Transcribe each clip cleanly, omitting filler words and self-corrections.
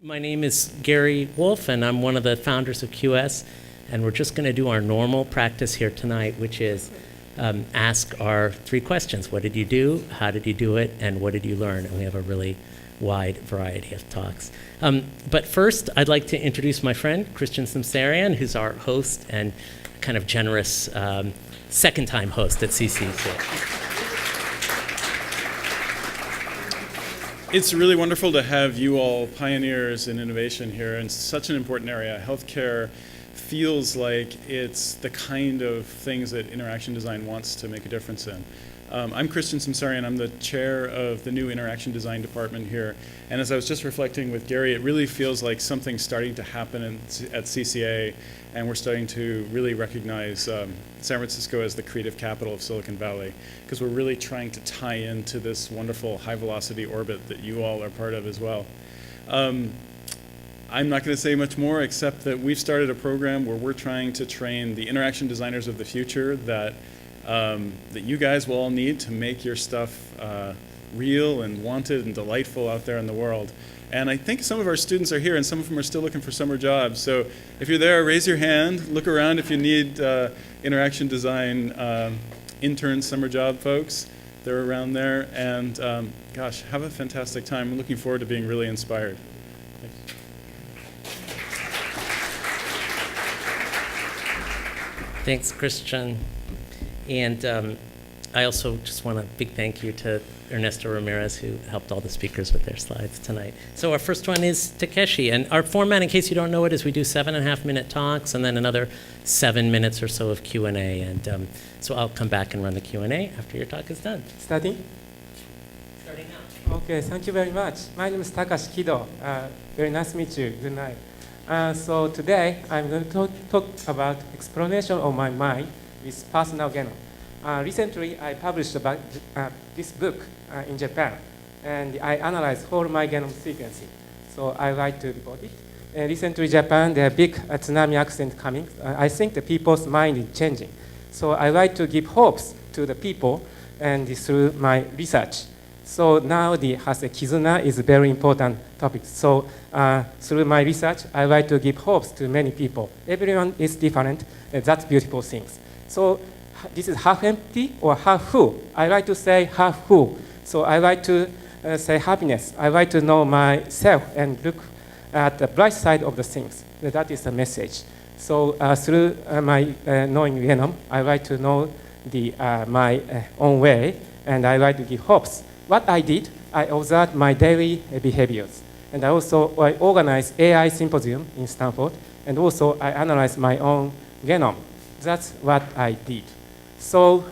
My name is Gary Wolf, and I'm one of the founders of QS, and we're just going to do our normal practice here tonight, which is ask our three questions. What did you do? How did you do it? And what did you learn? And we have a really wide variety of talks. But first, I'd like to introduce my friend, Christian Simsarian, who's our host and kind of generous second-time host at CCA. It's really wonderful to have you all pioneers in innovation here in such an important area. Healthcare feels like it's the kind of things that interaction design wants to make a difference in. I'm Christian Simsarian. I'm the chair of the new interaction design department here. And as I was just reflecting with Gary, it really feels like something's starting to happen at CCA, and we're starting to really recognize San Francisco as the creative capital of Silicon Valley, because we're really trying to tie into this wonderful high-velocity orbit that you all are part of as well. I'm not going to say much more except that we've started a program where we're trying to train the interaction designers of the future that you guys will all need to make your stuff real and wanted and delightful out there in the world. And I think some of our students are here, and some of them are still looking for summer jobs. So if you're there, raise your hand. Look around if you need interaction design intern summer job folks. They're around there. And gosh, have a fantastic time. I'm looking forward to being really inspired. Thanks, Christian. And I also just want a big thank you to Ernesto Ramirez, who helped all the speakers with their slides tonight. So our first one is Takeshi. And our format, in case you don't know it, is we do 7.5-minute talks and then another 7 minutes or so of Q&A. And so I'll come back and run the Q&A after your talk is done. Starting? Starting now. Okay, thank you very much. My name is Takashi Kido. Very nice to meet you. Good night. So today, I'm going to talk about exploration of my mind with personal genome. Recently, I published about this book in Japan, and I analyzed whole my genome sequencing. So I like to report it. Recently, Japan, there are big tsunami accident coming. I think the people's mind is changing. So I like to give hopes to the people, and through my research. So now the Hase Kizuna is a very important topic. So through my research, I like to give hopes to many people. Everyone is different, and that's beautiful things. So this is half empty or half full. I like to say half full. So I like to say happiness. I like to know myself and look at the bright side of the things. That is the message. So through my knowing genome, I like to know my own way, and I like to give hopes. What I did, I observed my daily behaviors. And I organized AI symposium in Stanford, and also I analyzed my own genome. That's what I did. So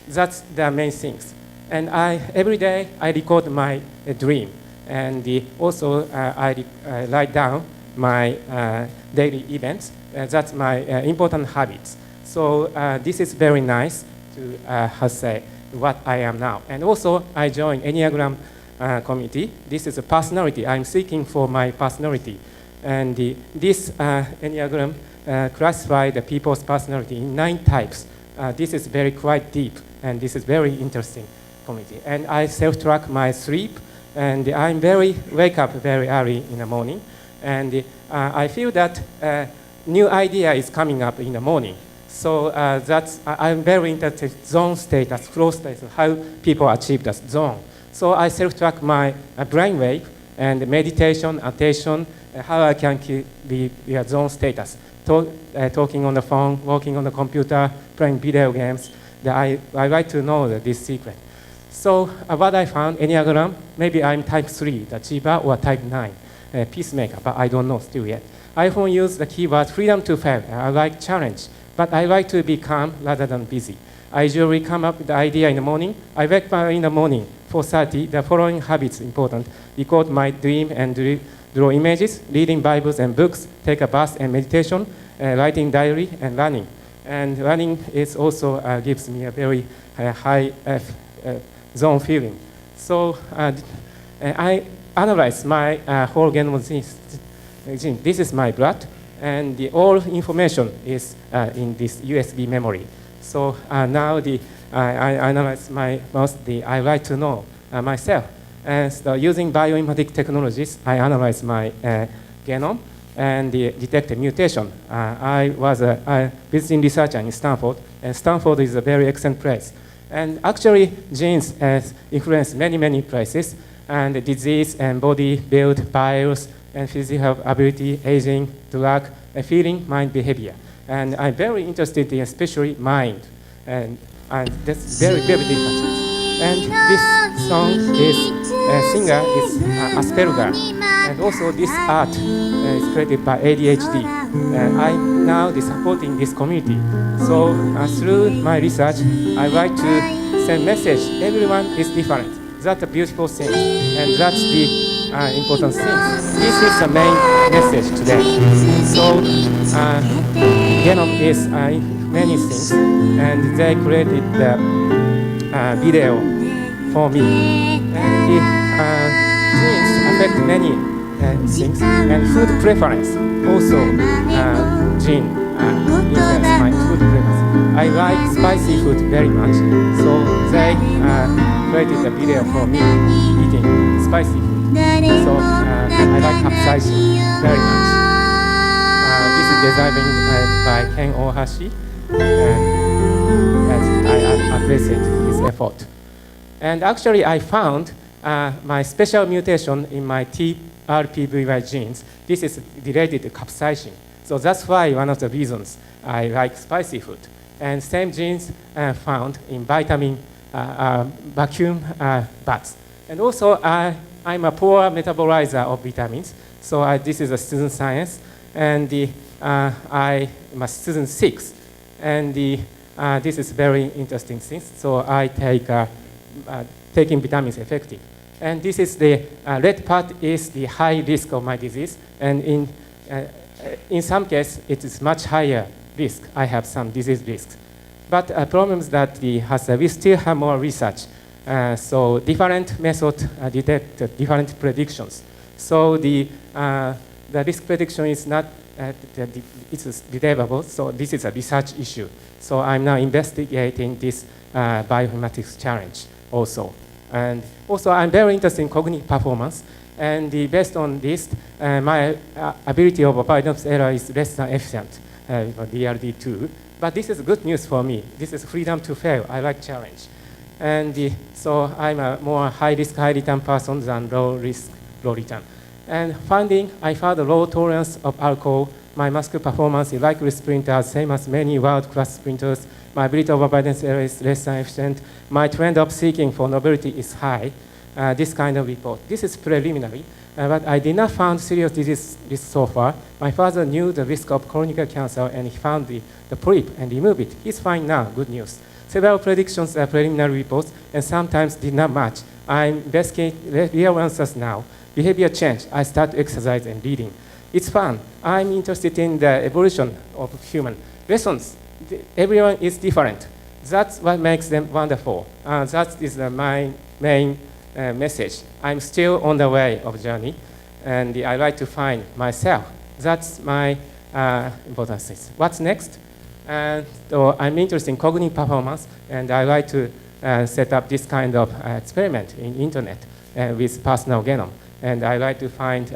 that's the main things. And every day I record my dream. And also I write down my daily events. That's my important habits. So this is very nice to say what I am now. And also I joined Enneagram community. This is a personality. I'm seeking for my personality. And this Enneagram classify the people's personality in 9 types. This is very quite deep, and this is very interesting community. And I self-track my sleep, and I wake up very early in the morning, and I feel that new idea is coming up in the morning. So I'm very interested in zone status, flow status, how people achieve that zone. So I self-track my brainwave and meditation, attention, how I can be zone status. Talking on the phone, working on the computer, playing video games. I like to know this secret. So what I found, Enneagram, maybe I'm type 3, the achiever, or type 9, peacemaker, but I don't know still yet. I often use the keyword freedom to fail. I like challenge, but I like to be calm rather than busy. I usually come up with the idea in the morning. I wake up in the morning, 4:30. The following habits important: record my dream and draw images, reading Bibles and books, take a bath and meditation, writing diary, and running. And running is also gives me a very high zone feeling. So I analyze my whole genome gene. This is my blood, and all information is in this USB memory. So now I analyze I like to know myself. And so using bioinformatic technologies, I analyzed my genome and detected mutation. I was a visiting researcher in Stanford, and Stanford is a very excellent place. And actually, genes influence many, many places, and disease and body build, bios, and physical ability, aging, drug, feeling, mind behavior. And I'm very interested in especially mind, and that's very, very different. And this song is, singer is Asperger, and also this art is created by ADHD. I'm now supporting this community. So through my research, I like to send message. Everyone is different. That's a beautiful thing, and that's the important thing. This is the main message today. So genome is many things, and they created the video for me. And the genes affect many things, and food preference also gene influence my food preference. I like spicy food very much, so they created a video for me eating spicy food. So I like capsaicin very much. This is designed by Ken Ohashi, and I appreciate his effort. And actually, I found my special mutation in my TRPV1 genes. This is related to capsaicin. So that's why one of the reasons I like spicy food. And same genes found in vitamin vacuum bags. And also, I'm a poor metabolizer of vitamins. So this is a student science. And I'm a student 6. And this is very interesting thing. So I take taking vitamins effective. And this is the red part is the high risk of my disease. And in some cases, it is much higher risk. I have some disease risks. But problems that we still have more research. So different methods detect different predictions. So the risk prediction is not it's debatable. So this is a research issue. So I'm now investigating this bioinformatics challenge also. And also, I'm very interested in cognitive performance. And based on this, my ability of avoidance error is less than efficient for DRD2. But this is good news for me. This is freedom to fail. I like challenge. And so I'm a more high-risk, high-return person than low-risk, low-return. And finding, I found a low tolerance of alcohol. My muscle performance is like sprinters, same as many world-class sprinters. My ability of avoidance error is less than efficient. My trend of seeking for novelty is high. This kind of report. This is preliminary, but I did not find serious disease risk so far. My father knew the risk of chronic cancer, and he found the polyp and removed it. He's fine now, good news. Several predictions are preliminary reports, and sometimes did not match. I'm investigating real answers now. Behavior change, I start exercise and reading. It's fun. I'm interested in the evolution of human. Lessons, everyone is different. That's what makes them wonderful. That is my main message. I'm still on the way of journey, and I like to find myself. That's my important thing. What's next? So I'm interested in cognitive performance, and I like to set up this kind of experiment in internet with personal genome. And I like to find,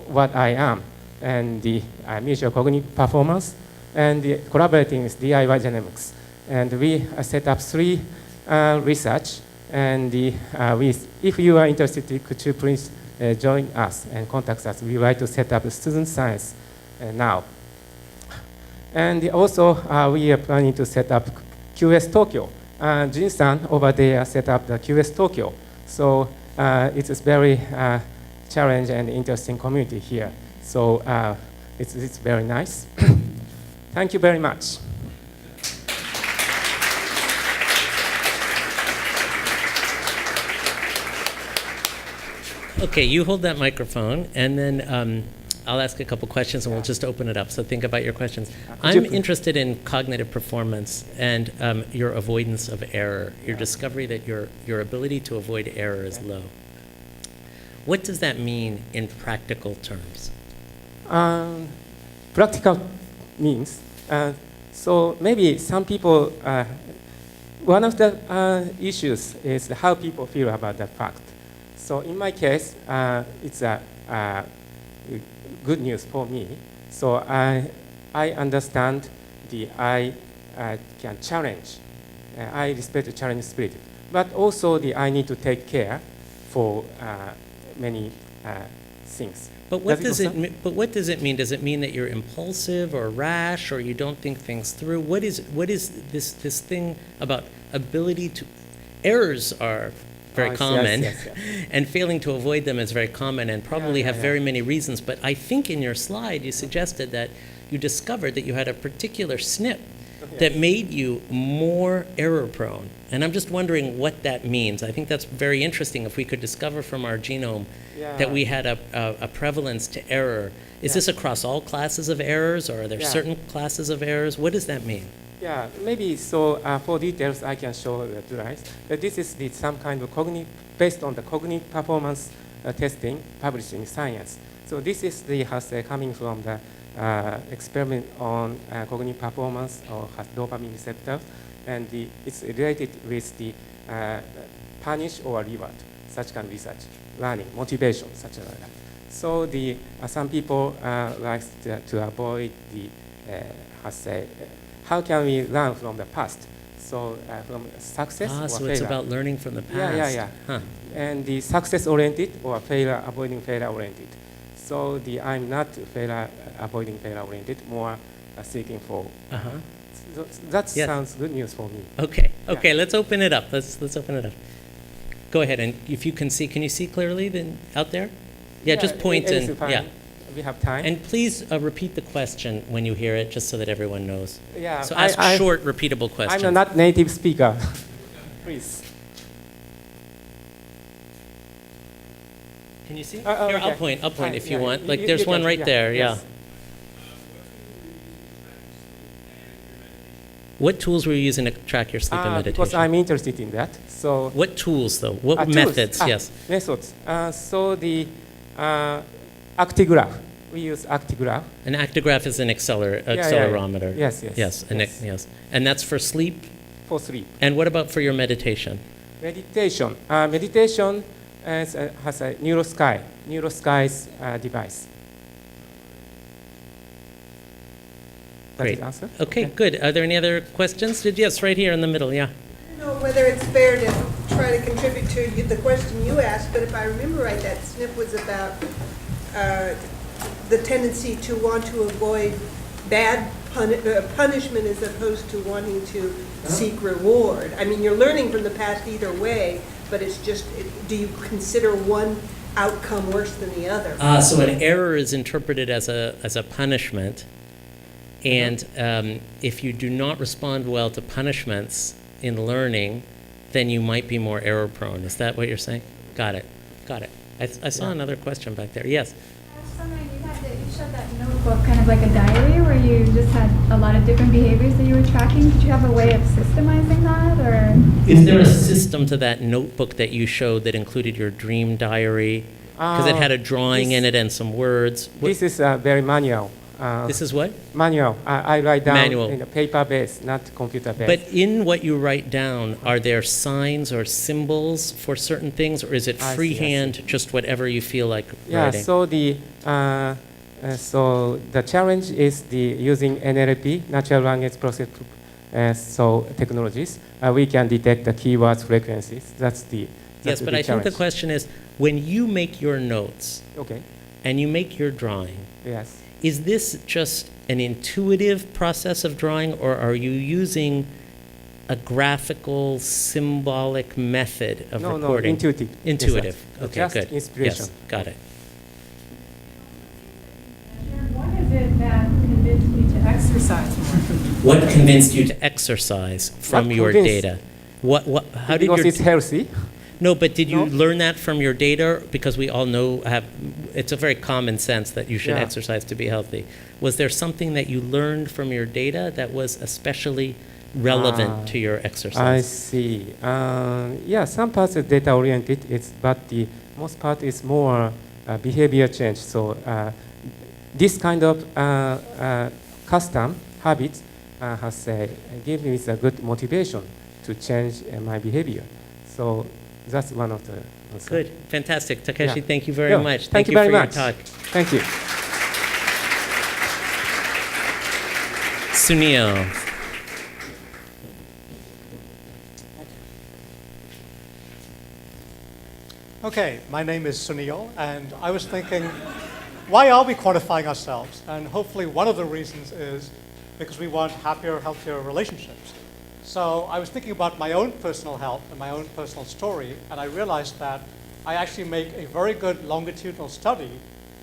what I am, and the measure cognitive performance, and collaborating with DIY Genomics. And we set up 3 research. And if you are interested, could you please join us and contact us? We would like to set up student science now. And also, we are planning to set up QS Tokyo. Jin-san over there set up the QS Tokyo. So it's a very challenging and interesting community here. So it's very nice. Thank you very much. Okay, you hold that microphone, and then I'll ask a couple questions, and we'll just open it up. So think about your questions. I'm interested in cognitive performance and your avoidance of error, your discovery that your ability to avoid error is low. What does that mean in practical terms? Practical means, so maybe some people one of the issues is how people feel about that fact. So in my case, it's a good news for me. So I understand I can challenge. I respect the challenge spirit, but also I need to take care for many things. But what does it mean? But what does it mean? Does it mean that you're impulsive or rash, or you don't think things through? What is this thing about ability to? Errors are very common, yes. and failing to avoid them is very common, and probably have very many reasons. But I think in your slide you suggested that you discovered that you had a particular SNP that made you more error prone. And I'm just wondering what that means. I think that's very interesting if we could discover from our genome that we had a prevalence to error. Is this across all classes of errors, or are there certain classes of errors? What does that mean? Yeah, maybe so for details I can show the slides. This is some kind of based on the cognitive performance testing published in Science. So this is coming from the experiment on cognitive performance or dopamine receptor, and it's related with the punish or reward, such kind of research, learning, motivation, such like that. So some people like to avoid how can we learn from the past? So from success or so failure. it's about learning from the past. Yeah. Huh. And the success-oriented or avoiding failure-oriented. So I'm not avoiding failure-oriented, more seeking for. So that sounds good news for me. Okay. Let's open it up. Let's open it up. Go ahead, and if you can you see clearly then out there? Yeah, just point and we have time. And please repeat the question when you hear it, just so that everyone knows. Yeah. So ask short, repeatable questions. I'm not native speaker. Please. Can you see? Here, Here, I'll point if you want. Like, there's one right there. Yes. Yeah. What tools were you using to track your sleep and meditation? Because I'm interested in that. So. What tools, though? What methods? Yes. Methods. So the actigraph. We use actigraph. An actigraph is an accelerometer. Yes. And that's for sleep? For sleep. And what about for your meditation? Meditation. Meditation has a NeuroSky's device. Great. Answer? Okay, good. Are there any other questions? Yes, right here in the middle, yeah. I don't know whether it's fair to try to contribute to the question you asked, but if I remember right, that SNP was about the tendency to want to avoid bad punishment as opposed to wanting to seek reward. I mean, you're learning from the past either way, but it's just, do you consider one outcome worse than the other? So an error is interpreted as a punishment, and if you do not respond well to punishments in learning, then you might be more error prone. Is that what you're saying? Got it. I saw another question back there. Yes? I was wondering, you showed that notebook, kind of like a diary, where you just had a lot of different behaviors that you were tracking. Did you have a way of systemizing that, or? Is there a system to that notebook that you showed that included your dream diary? Because it had a drawing in it and some words. This is very manual. This is what? Manual. I write down Manual. in a paper base, not computer base. But in what you write down, are there signs or symbols for certain things, or is it freehand, just whatever you feel like writing? So the challenge is using NLP, natural language processing technologies. We can detect the keywords, frequencies. That's the Yes, but I think the question is, when you make your notes, and you make your drawing, is this just an intuitive process of drawing, or are you using a graphical, symbolic method of recording? No, intuitive. Intuitive. Okay, just good. Inspiration. Yes, got it. What is it that convinced you to exercise more? What convinced you to exercise from your data? How did because it's healthy. No, but did you learn that from your data? Because we all know, it's a very common sense that you should exercise to be healthy. Was there something that you learned from your data that was especially relevant to your exercise? I see. Some parts are data-oriented, but the most part is more behavior change. So this kind of custom habits has given me a good motivation to change my behavior. So that's one of the answers. Good, fantastic. Takeshi, Yeah. thank you very Yeah, much. thank you for very your much. talk. Thank you. Sunil. Okay, my name is Sunil, and I was thinking, why are we quantifying ourselves? And hopefully one of the reasons is because we want happier, healthier relationships. So I was thinking about my own personal health and my own personal story, and I realized that I actually make a very good longitudinal study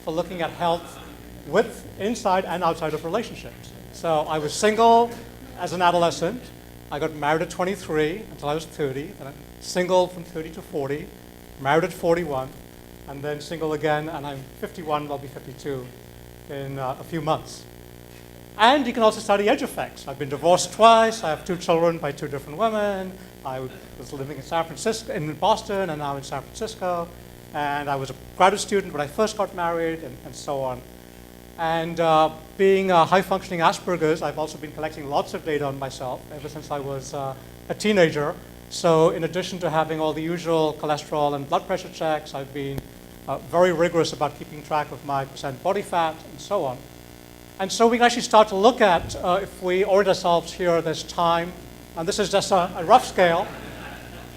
for looking at health with inside and outside of relationships. So I was single as an adolescent. I got married at 23 until I was 30, then I'm single from 30 to 40, married at 41, and then single again, and I'm 51, I'll be 52 in a few months. And you can also study edge effects. I've been divorced twice, I have 2 children by 2 different women, I was living in San Francisco, in Boston, and now in San Francisco, and I was a graduate student when I first got married, and so on. And being high-functioning Asperger's, I've also been collecting lots of data on myself ever since I was a teenager. So in addition to having all the usual cholesterol and blood pressure checks, I've been very rigorous about keeping track of my percent body fat and so on. And so we can actually start to look at, if we orient ourselves here, there's time, and this is just a rough scale.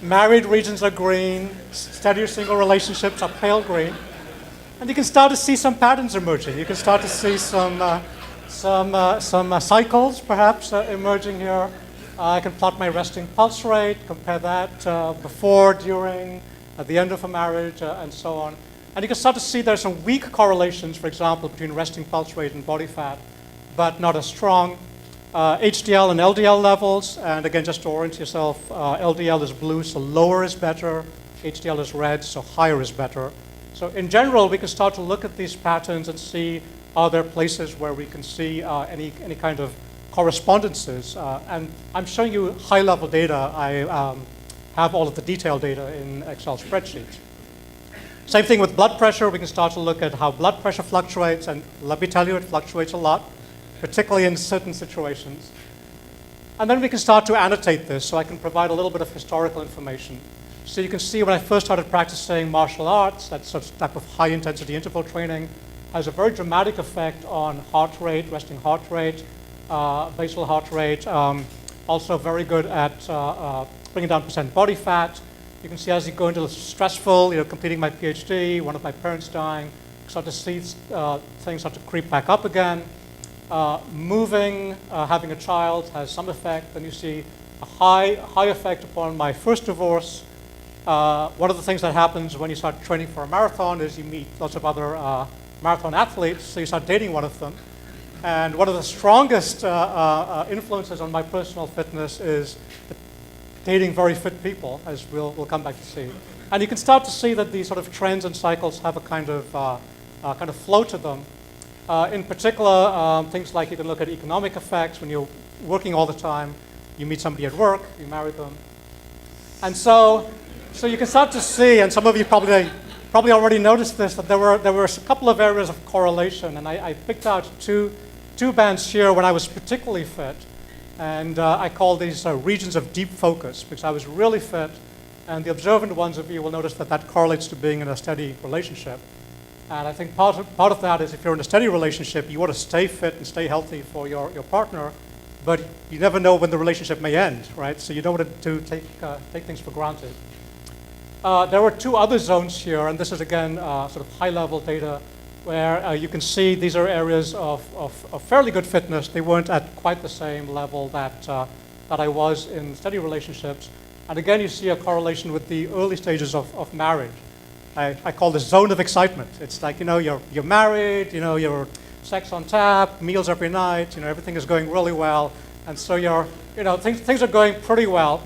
Married regions are green, steadier single relationships are pale green. And you can start to see some patterns emerging. You can start to see some cycles, perhaps, emerging here. I can plot my resting pulse rate, compare that before, during, at the end of a marriage, and so on. And you can start to see there's some weak correlations, for example, between resting pulse rate and body fat, but not as strong. HDL and LDL levels, and again, just to orient yourself, LDL is blue, so lower is better. HDL is red, so higher is better. So in general, we can start to look at these patterns and see, are there places where we can see any kind of correspondences. And I'm showing you high-level data. I have all of the detailed data in Excel spreadsheets. Same thing with blood pressure. We can start to look at how blood pressure fluctuates, and let me tell you, it fluctuates a lot, particularly in certain situations. And then we can start to annotate this, so I can provide a little bit of historical information. So you can see when I first started practicing martial arts, that sort of type of high-intensity interval training has a very dramatic effect on heart rate, resting heart rate, basal heart rate. Also very good at bringing down percent body fat. You can see as you go into the stressful, completing my PhD, one of my parents dying, start to see things start to creep back up again. Moving, having a child has some effect. Then you see a high effect upon my first divorce. One of the things that happens when you start training for a marathon is you meet lots of other marathon athletes, so you start dating one of them. And one of the strongest influences on my personal fitness is dating very fit people, as we'll come back to see. And you can start to see that these sort of trends and cycles have a kind of flow to them. In particular, things like you can look at economic effects. When you're working all the time, you meet somebody at work, you marry them. And so you can start to see, and some of you probably already noticed this, that there were a couple of areas of correlation, and I picked out two bands here when I was particularly fit, and I call these regions of deep focus, because I was really fit, and the observant ones of you will notice that correlates to being in a steady relationship. And I think part of that is if you're in a steady relationship, you want to stay fit and stay healthy for your partner, but you never know when the relationship may end, right? So you don't want to take things for granted. There were 2 other zones here, and this is again sort of high-level data where you can see these are areas of fairly good fitness. They weren't at quite the same level that I was in steady relationships. And again, you see a correlation with the early stages of marriage. I call this zone of excitement. It's like, you're married, you're sex on tap, meals every night, everything is going really well. And so things are going pretty well.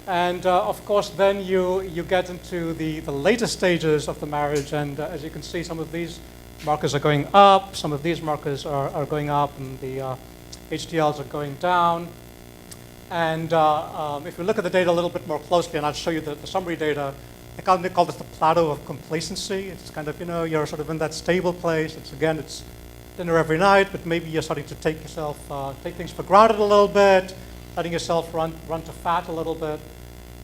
And of course, then you get into the later stages of the marriage, and as you can see, some of these markers are going up, some of these markers are going up, and the HDLs are going down. And if you look at the data a little bit more closely, and I'll show you the summary data, I call this the plateau of complacency. It's kind of, you're sort of in that stable place. It's dinner every night, but maybe you're starting to take things for granted a little bit. letting yourself run to fat a little bit.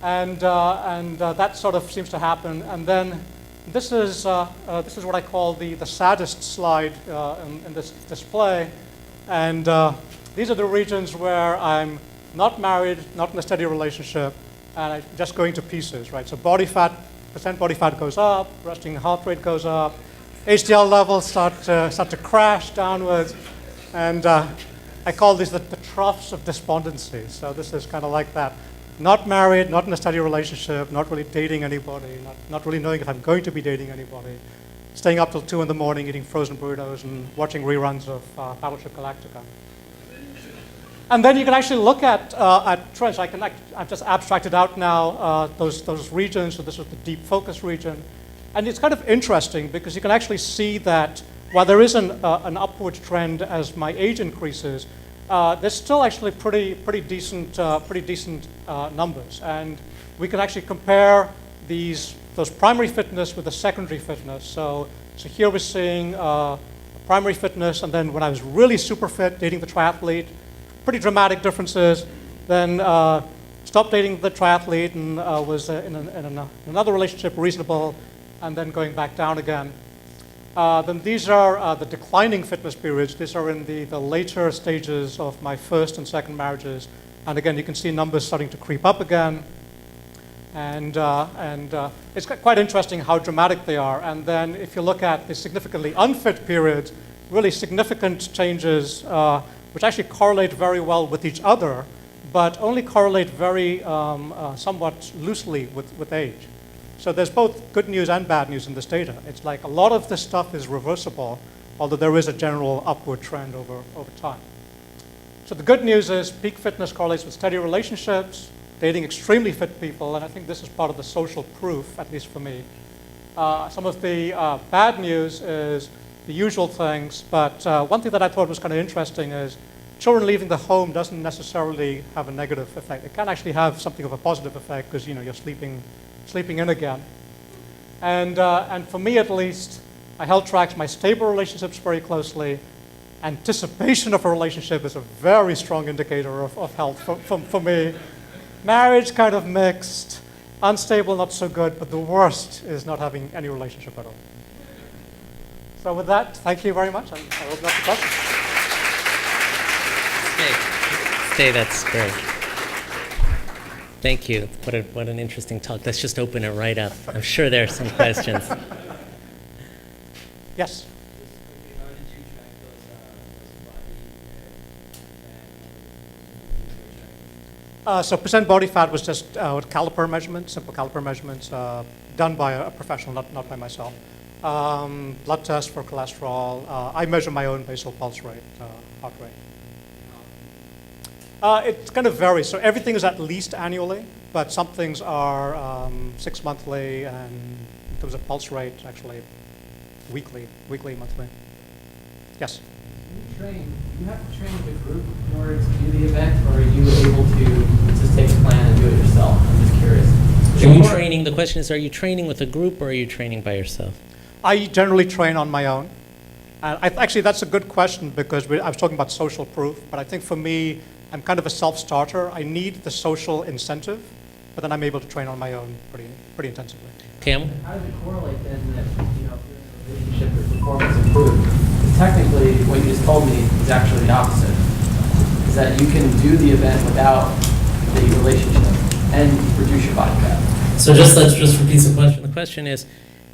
And that sort of seems to happen. And then this is what I call the saddest slide in this display. And these are the regions where I'm not married, not in a steady relationship, and I'm just going to pieces, right? So percent body fat goes up, resting heart rate goes up, HDL levels start to crash downwards, and I call these the troughs of despondency. So this is kind of like that. Not married, not in a steady relationship, not really dating anybody, not really knowing if I'm going to be dating anybody, staying up till 2 in the morning eating frozen burritos and watching reruns of Battleship Galactica. And then you can actually look at trends. I've just abstracted out now those regions. So this is the deep focus region. And it's kind of interesting because you can actually see that while there is an upward trend as my age increases, there's still actually pretty decent numbers. And we can actually compare those primary fitness with the secondary fitness. So here we're seeing primary fitness, and then when I was really super fit, dating the triathlete, pretty dramatic differences. Then stopped dating the triathlete and was in another relationship, reasonable, and then going back down again. Then these are the declining fitness periods. These are in the later stages of my first and second marriages. And again, you can see numbers starting to creep up again. And it's quite interesting how dramatic they are. And then if you look at the significantly unfit periods, really significant changes, which actually correlate very well with each other, but only correlate very somewhat loosely with age. So there's both good news and bad news in this data. It's like a lot of this stuff is reversible, although there is a general upward trend over time. So the good news is peak fitness correlates with steady relationships, dating extremely fit people, and I think this is part of the social proof, at least for me. Some of the bad news is the usual things, but one thing that I thought was kind of interesting is children leaving the home doesn't necessarily have a negative effect. It can actually have something of a positive effect because you're sleeping in again. And for me at least, I health tracks my stable relationships very closely. Anticipation of a relationship is a very strong indicator of health for me. Marriage kind of mixed, unstable not so good, but the worst is not having any relationship at all. So with that, thank you very much, and I'll open up the questions. Stay, that's great. Thank you. What an interesting talk. Let's just open it right up. I'm sure there are some questions. Yes. So percent body fat was just caliper measurements, simple caliper measurements, done by a professional, not by myself. Blood test for cholesterol. I measure my own basal pulse rate, heart rate. It kind of varies. So everything is at least annually, but some things are 6 monthly, and in terms of pulse rate, actually weekly, monthly. Yes? Do you have to train with a group in order to do the event, or are you able to just take a plan and do it yourself? I'm just curious. Are you training? The question is, are you training with a group or are you training by yourself? I generally train on my own. Actually, that's a good question because I was talking about social proof, but I think for me, I'm kind of a self-starter. I need the social incentive, but then I'm able to train on my own pretty intensively. Cam? How does it correlate then that, if you're in a relationship, your performance improves? Because technically, what you just told me is actually the opposite. Is that you can do the event without the relationship and reduce your body fat. So let's just repeat the question. The question is,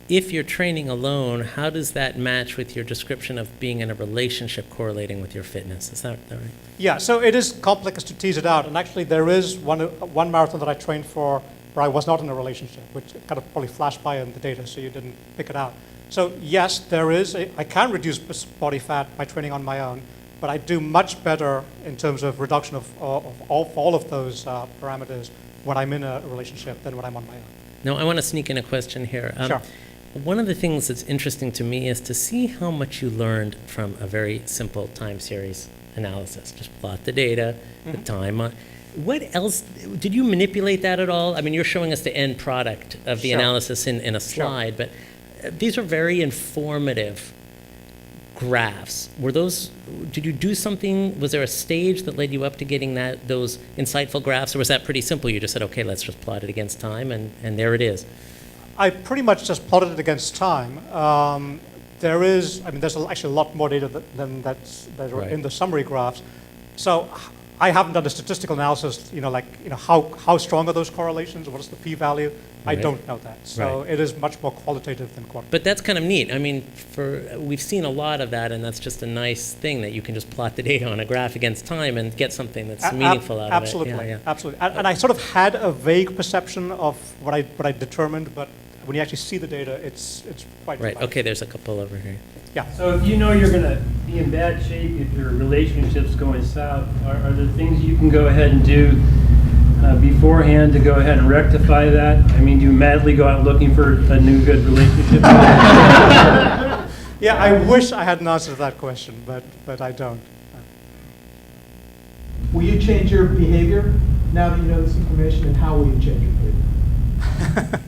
if you're training alone, how does that match with your description of being in a relationship correlating with your fitness? Is that right? Yeah, so it is complex to tease it out. And actually, there is one marathon that I trained for where I was not in a relationship, which kind of probably flashed by in the data, so you didn't pick it out. So yes, I can reduce body fat by training on my own, but I do much better in terms of reduction of all of those parameters when I'm in a relationship than when I'm on my own. Now, I want to sneak in a question here. Sure. One of the things that's interesting to me is to see how much you learned from a very simple time series analysis. Just plot the data, the time. What else? Did you manipulate that at all? I mean, you're showing us the end product of the Sure. analysis in a slide, but these are very informative graphs, did you do something, was there a stage that led you up to getting those insightful graphs, or was that pretty simple? You just said, okay, let's just plot it against time, and there it is. I pretty much just plotted it against time. There's actually a lot more data than that are Right. in the summary graphs. So I haven't done a statistical analysis, how strong are those correlations? What is the p-value? I Right. don't know that. So Right. it is much more qualitative than quantitative. But that's kind of neat. I mean, we've seen a lot of that, and that's just a nice thing that you can just plot the data on a graph against time and get something that's meaningful out absolutely, of it. Yeah, yeah. Absolutely. And I sort of had a vague perception of what I determined, but when you actually see the data, it's quite Right. dramatic. Okay. There's a couple over here. Yeah. So if you know you're going to be in bad shape, if your relationship's going south, are there things you can go ahead and do beforehand to go ahead and rectify that? I mean, do you madly go out looking for a new good relationship? Yeah, I wish I had an answer to that question, but I don't. Will you change your behavior now that you know this information, and how will you change your behavior?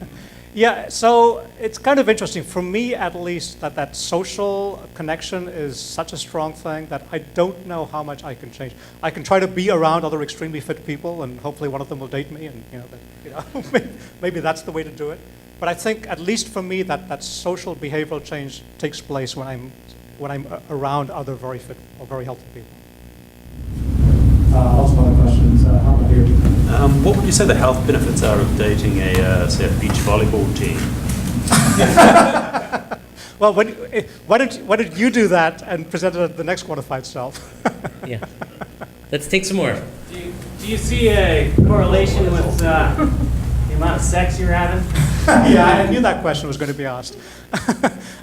Yeah, so it's kind of interesting, for me at least, that social connection is such a strong thing that I don't know how much I can change. I can try to be around other extremely fit people, and hopefully one of them will date me, and maybe that's the way to do it. But I think, at least for me, that social behavioral change takes place when I'm around other very fit or very healthy people. Lots of other questions. How about you? What would you say the health benefits are of dating say a beach volleyball team? Well, why don't you do that and present it at the next Quantified Self? Yeah. Let's take some more. Do you see a correlation with the amount of sex you're having? Yeah, I knew that question was going to be asked.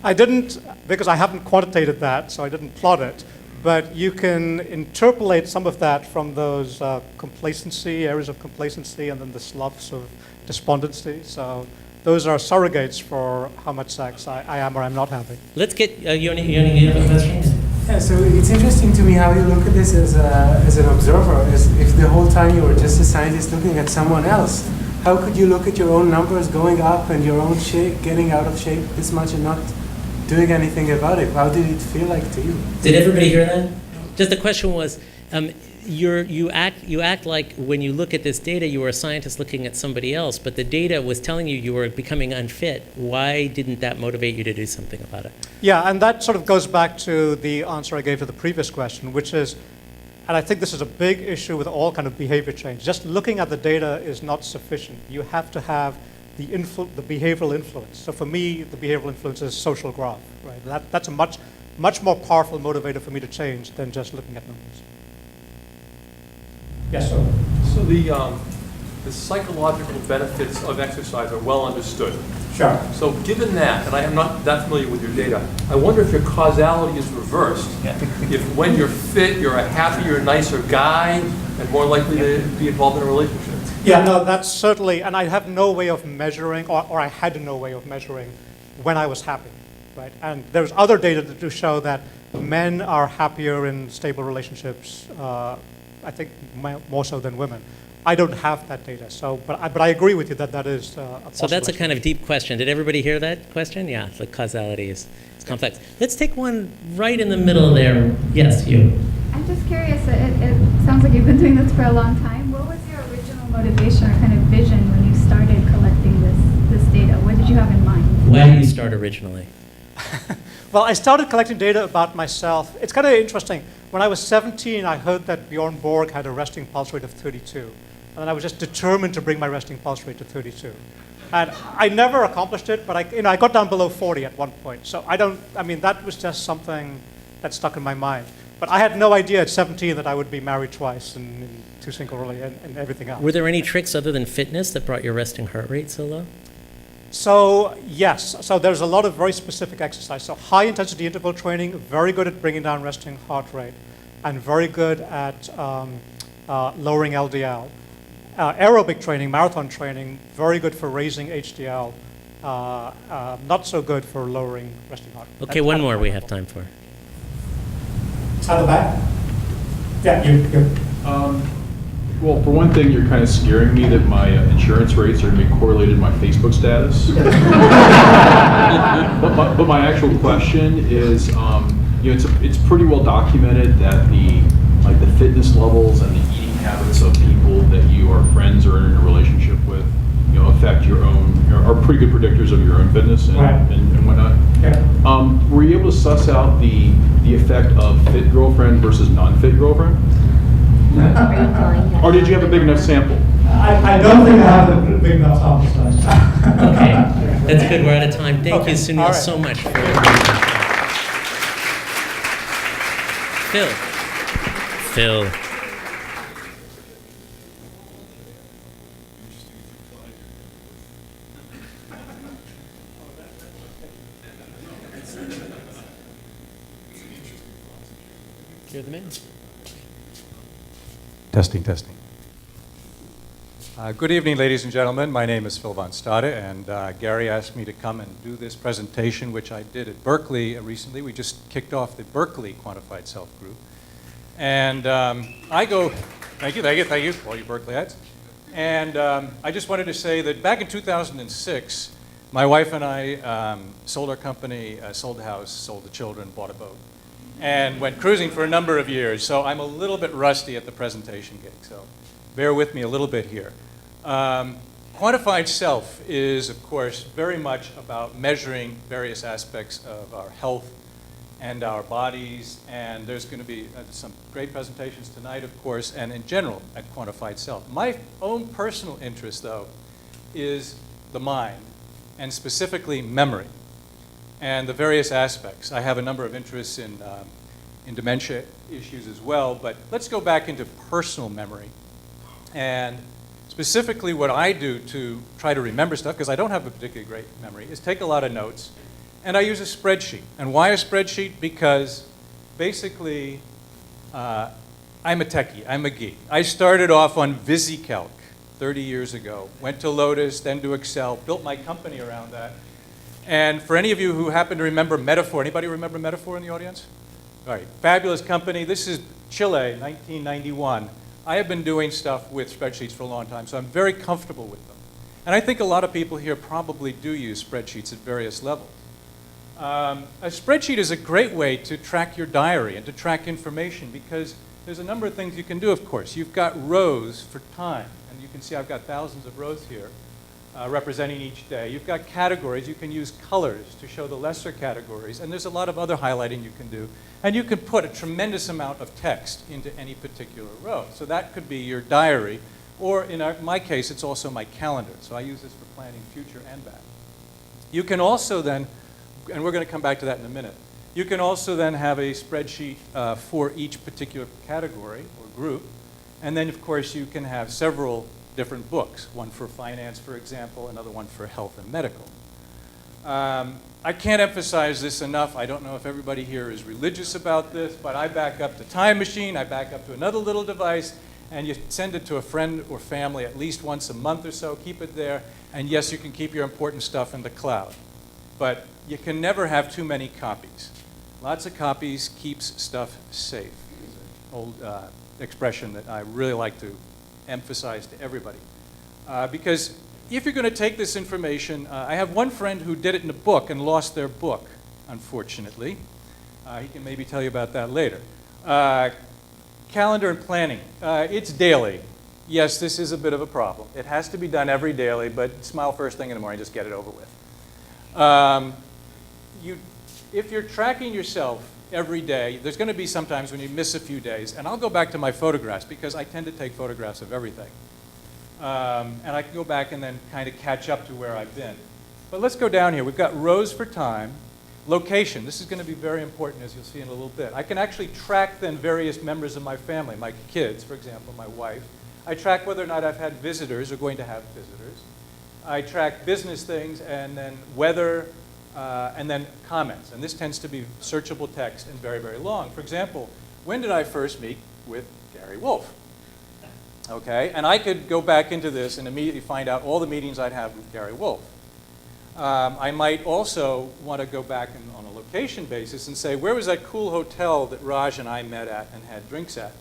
I didn't, because I haven't quantitated that, so I didn't plot it. But you can interpolate some of that from those areas of complacency, and then the sloughs of despondency. So those are surrogates for how much sex I am or I'm not having. Let's get, Yoni, you have a question? Yeah, so it's interesting to me how you look at this as an observer, as if the whole time you were just a scientist looking at someone else. How could you look at your own numbers going up and your own shape, getting out of shape this much and not doing anything about it? How did it feel like to you? Did everybody hear that? Just the question was, you act like when you look at this data, you were a scientist looking at somebody else, but the data was telling you were becoming unfit. Why didn't that motivate you to do something about it? Yeah, and that sort of goes back to the answer I gave to the previous question, which is, and I think this is a big issue with all kind of behavior change. Just looking at the data is not sufficient. You have to have the behavioral influence. So for me, the behavioral influence is social graph, right? That's a much more powerful motivator for me to change than just looking at numbers. Yes, sir. So the psychological benefits of exercise are well understood. Sure. So given that, and I am not that familiar with your data, I wonder if your causality is reversed. If when you're fit, you're a happier, nicer guy, and more likely to be involved in a relationship. Yeah, no, that's certainly, and I have no way of measuring, or I had no way of measuring when I was happy, right? And there's other data that do show that men are happier in stable relationships, I think more so than women. I don't have that data, so, but I agree with you that is a possible. So that's a kind of deep question. Did everybody hear that question? Yeah, the causality is complex. Let's take one right in the middle there. Yes, you. I'm just curious, it sounds like you've been doing this for a long time. What was your original motivation or kind of vision when you started collecting this data? What did you have in mind? Why did you start originally? Well, I started collecting data about myself. It's kind of interesting. When I was 17, I heard that Bjorn Borg had a resting pulse rate of 32. And I was just determined to bring my resting pulse rate to 32. And I never accomplished it, but I got down below 40 at one point. So that was just something that stuck in my mind. But I had no idea at 17 that I would be married twice and 2 single and everything else. Were there any tricks other than fitness that brought your resting heart rate so low? So yes, so there's a lot of very specific exercise. So high intensity interval training, very good at bringing down resting heart rate, and very good at lowering LDL. Aerobic training, marathon training, very good for raising HDL, not so good for lowering resting heart rate. Okay, one more we have time for. At the back? Yeah, you. Well, for one thing, you're kind of scaring me that my insurance rates are going to be correlated to my Facebook status. but my actual question is, it's pretty well documented that the fitness levels and the eating habits of people that you are friends or in a relationship with, affect your own, are pretty good predictors of your own fitness and, Right. and whatnot. Yeah. Were you able to suss out the effect of fit girlfriend versus non-fit girlfriend? Or did you have a big enough sample? I don't think I have a big enough sample size. Okay, that's good. We're out of time. Thank you, Sunil, All right. so much. Phil. You're the man. Testing. Good evening, ladies and gentlemen. My name is Phil von Stade, and Gary asked me to come and do this presentation, which I did at Berkeley recently. We just kicked off the Berkeley Quantified Self group. And I go, thank you, all you Berkeleyites. And I just wanted to say that back in 2006, my wife and I sold our company, sold the house, sold the children, bought a boat, and went cruising for a number of years. So I'm a little bit rusty at the presentation gig, so bear with me a little bit here. Quantified self is, of course, very much about measuring various aspects of our health and our bodies, and there's going to be some great presentations tonight, of course, and in general at Quantified Self. My own personal interest, though, is the mind, and specifically memory, and the various aspects. I have a number of interests in dementia issues as well, but let's go back into personal memory, and specifically what I do to try to remember stuff, because I don't have a particularly great memory, is take a lot of notes. And I use a spreadsheet. And why a spreadsheet? Because basically, I'm a techie, I'm a geek. I started off on VisiCalc 30 years ago, went to Lotus, then to Excel, built my company around that. And for any of you who happen to remember Metaphor, anybody remember Metaphor in the audience? All right, fabulous company. This is Chile, 1991. I have been doing stuff with spreadsheets for a long time, so I'm very comfortable with them. And I think a lot of people here probably do use spreadsheets at various levels. A spreadsheet is a great way to track your diary and to track information because there's a number of things you can do, of course. You've got rows for time, and you can see I've got thousands of rows here representing each day. You've got categories. You can use colors to show the lesser categories, and there's a lot of other highlighting you can do. And you can put a tremendous amount of text into any particular row. So that could be your diary, or in my case, it's also my calendar. So I use this for planning future and back. You can also then, and we're going to come back to that in a minute, you can also then have a spreadsheet for each particular category or group. And then, of course, you can have several different books, one for finance, for example, another one for health and medical. I can't emphasize this enough. I don't know if everybody here is religious about this, but I back up to Time Machine, I back up to another little device, and you send it to a friend or family at least once a month or so, keep it there, and yes, you can keep your important stuff in the cloud. But you can never have too many copies. Lots of copies keeps stuff safe. It's an old expression that I really like to emphasize to everybody. Because if you're going to take this information, I have one friend who did it in a book and lost their book, unfortunately. He can maybe tell you about that later. Calendar and planning. It's daily. Yes, this is a bit of a problem. It has to be done every daily, but smile first thing in the morning, just get it over with. If you're tracking yourself every day, there's going to be sometimes when you miss a few days, and I'll go back to my photographs because I tend to take photographs of everything. And I can go back and then kind of catch up to where I've been. But let's go down here. We've got rows for time. Location. This is going to be very important, as you'll see in a little bit. I can actually track then various members of my family, my kids, for example, my wife. I track whether or not I've had visitors or going to have visitors. I track business things and then weather and then comments. And this tends to be searchable text and very, very long. For example, when did I first meet with Gary Wolf? Okay, and I could go back into this and immediately find out all the meetings I'd have with Gary Wolf. I might also want to go back on a location basis and say, where was that cool hotel that Raj and I met at and had drinks at?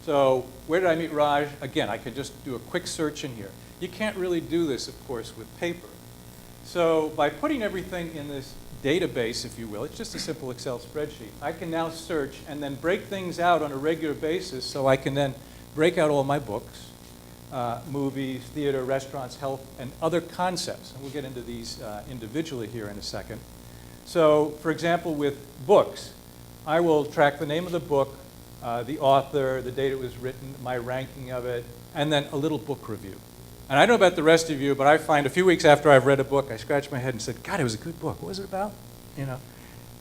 So where did I meet Raj? Again, I could just do a quick search in here. You can't really do this, of course, with paper. So by putting everything in this database, if you will. It's just a simple Excel spreadsheet. I can now search and then break things out on a regular basis, so I can then break out all my books, movies, theater, restaurants, health, and other concepts. And we'll get into these individually here in a second. So, for example, with books, I will track the name of the book, the author, the date it was written, my ranking of it, and then a little book review. And I don't know about the rest of you, but I find a few weeks after I've read a book, I scratch my head and said, God, it was a good book. What was it about? You know.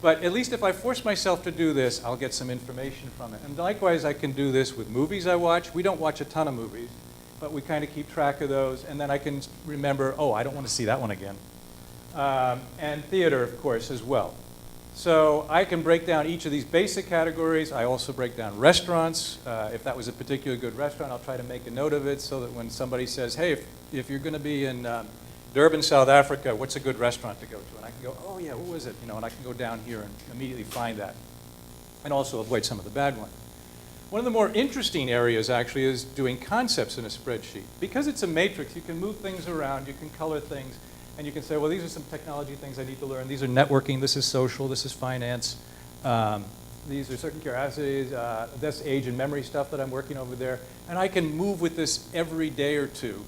But at least if I force myself to do this, I'll get some information from it. And likewise, I can do this with movies I watch. We don't watch a ton of movies, but we kind of keep track of those. And then I can remember, oh, I don't want to see that one again. And theater, of course, as well. So I can break down each of these basic categories. I also break down restaurants. If that was a particularly good restaurant, I'll try to make a note of it so that when somebody says, hey, if you're going to be in Durban, South Africa, what's a good restaurant to go to? And I can go, oh yeah, what was it? You know, and I can go down here and immediately find that. And also avoid some of the bad ones. One of the more interesting areas actually is doing concepts in a spreadsheet. Because it's a matrix, you can move things around, you can color things, and you can say, well, these are some technology things I need to learn. These are networking, this is social, this is finance. These are certain curiosities, that's age and memory stuff that I'm working over there. And I can move with this every day or two.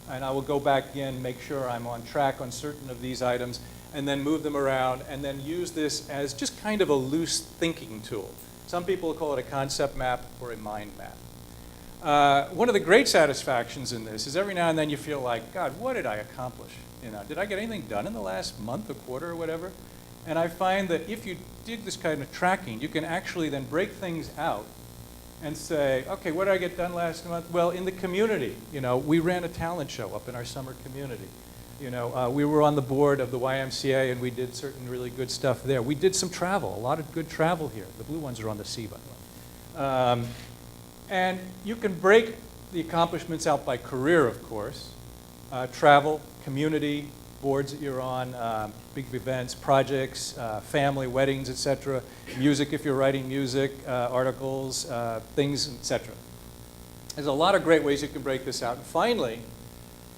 And I will go back in, make sure I'm on track on certain of these items, and then move them around, and then use this as just kind of a loose thinking tool. Some people call it a concept map or a mind map. One of the great satisfactions in this is every now and then you feel like, God, what did I accomplish? You know, did I get anything done in the last month or quarter or whatever? And I find that if you did this kind of tracking, you can actually then break things out and say, okay, what did I get done last month? Well, in the community, you know, we ran a talent show up in our summer community. You know, we were on the board of the YMCA and we did certain really good stuff there. We did some travel, a lot of good travel here. The blue ones are on the sea, by the way. And you can break the accomplishments out by career, of course. Travel, community, boards that you're on, big events, projects, family, weddings, etc. Music if you're writing music, articles, things, etc. There's a lot of great ways you can break this out. And finally,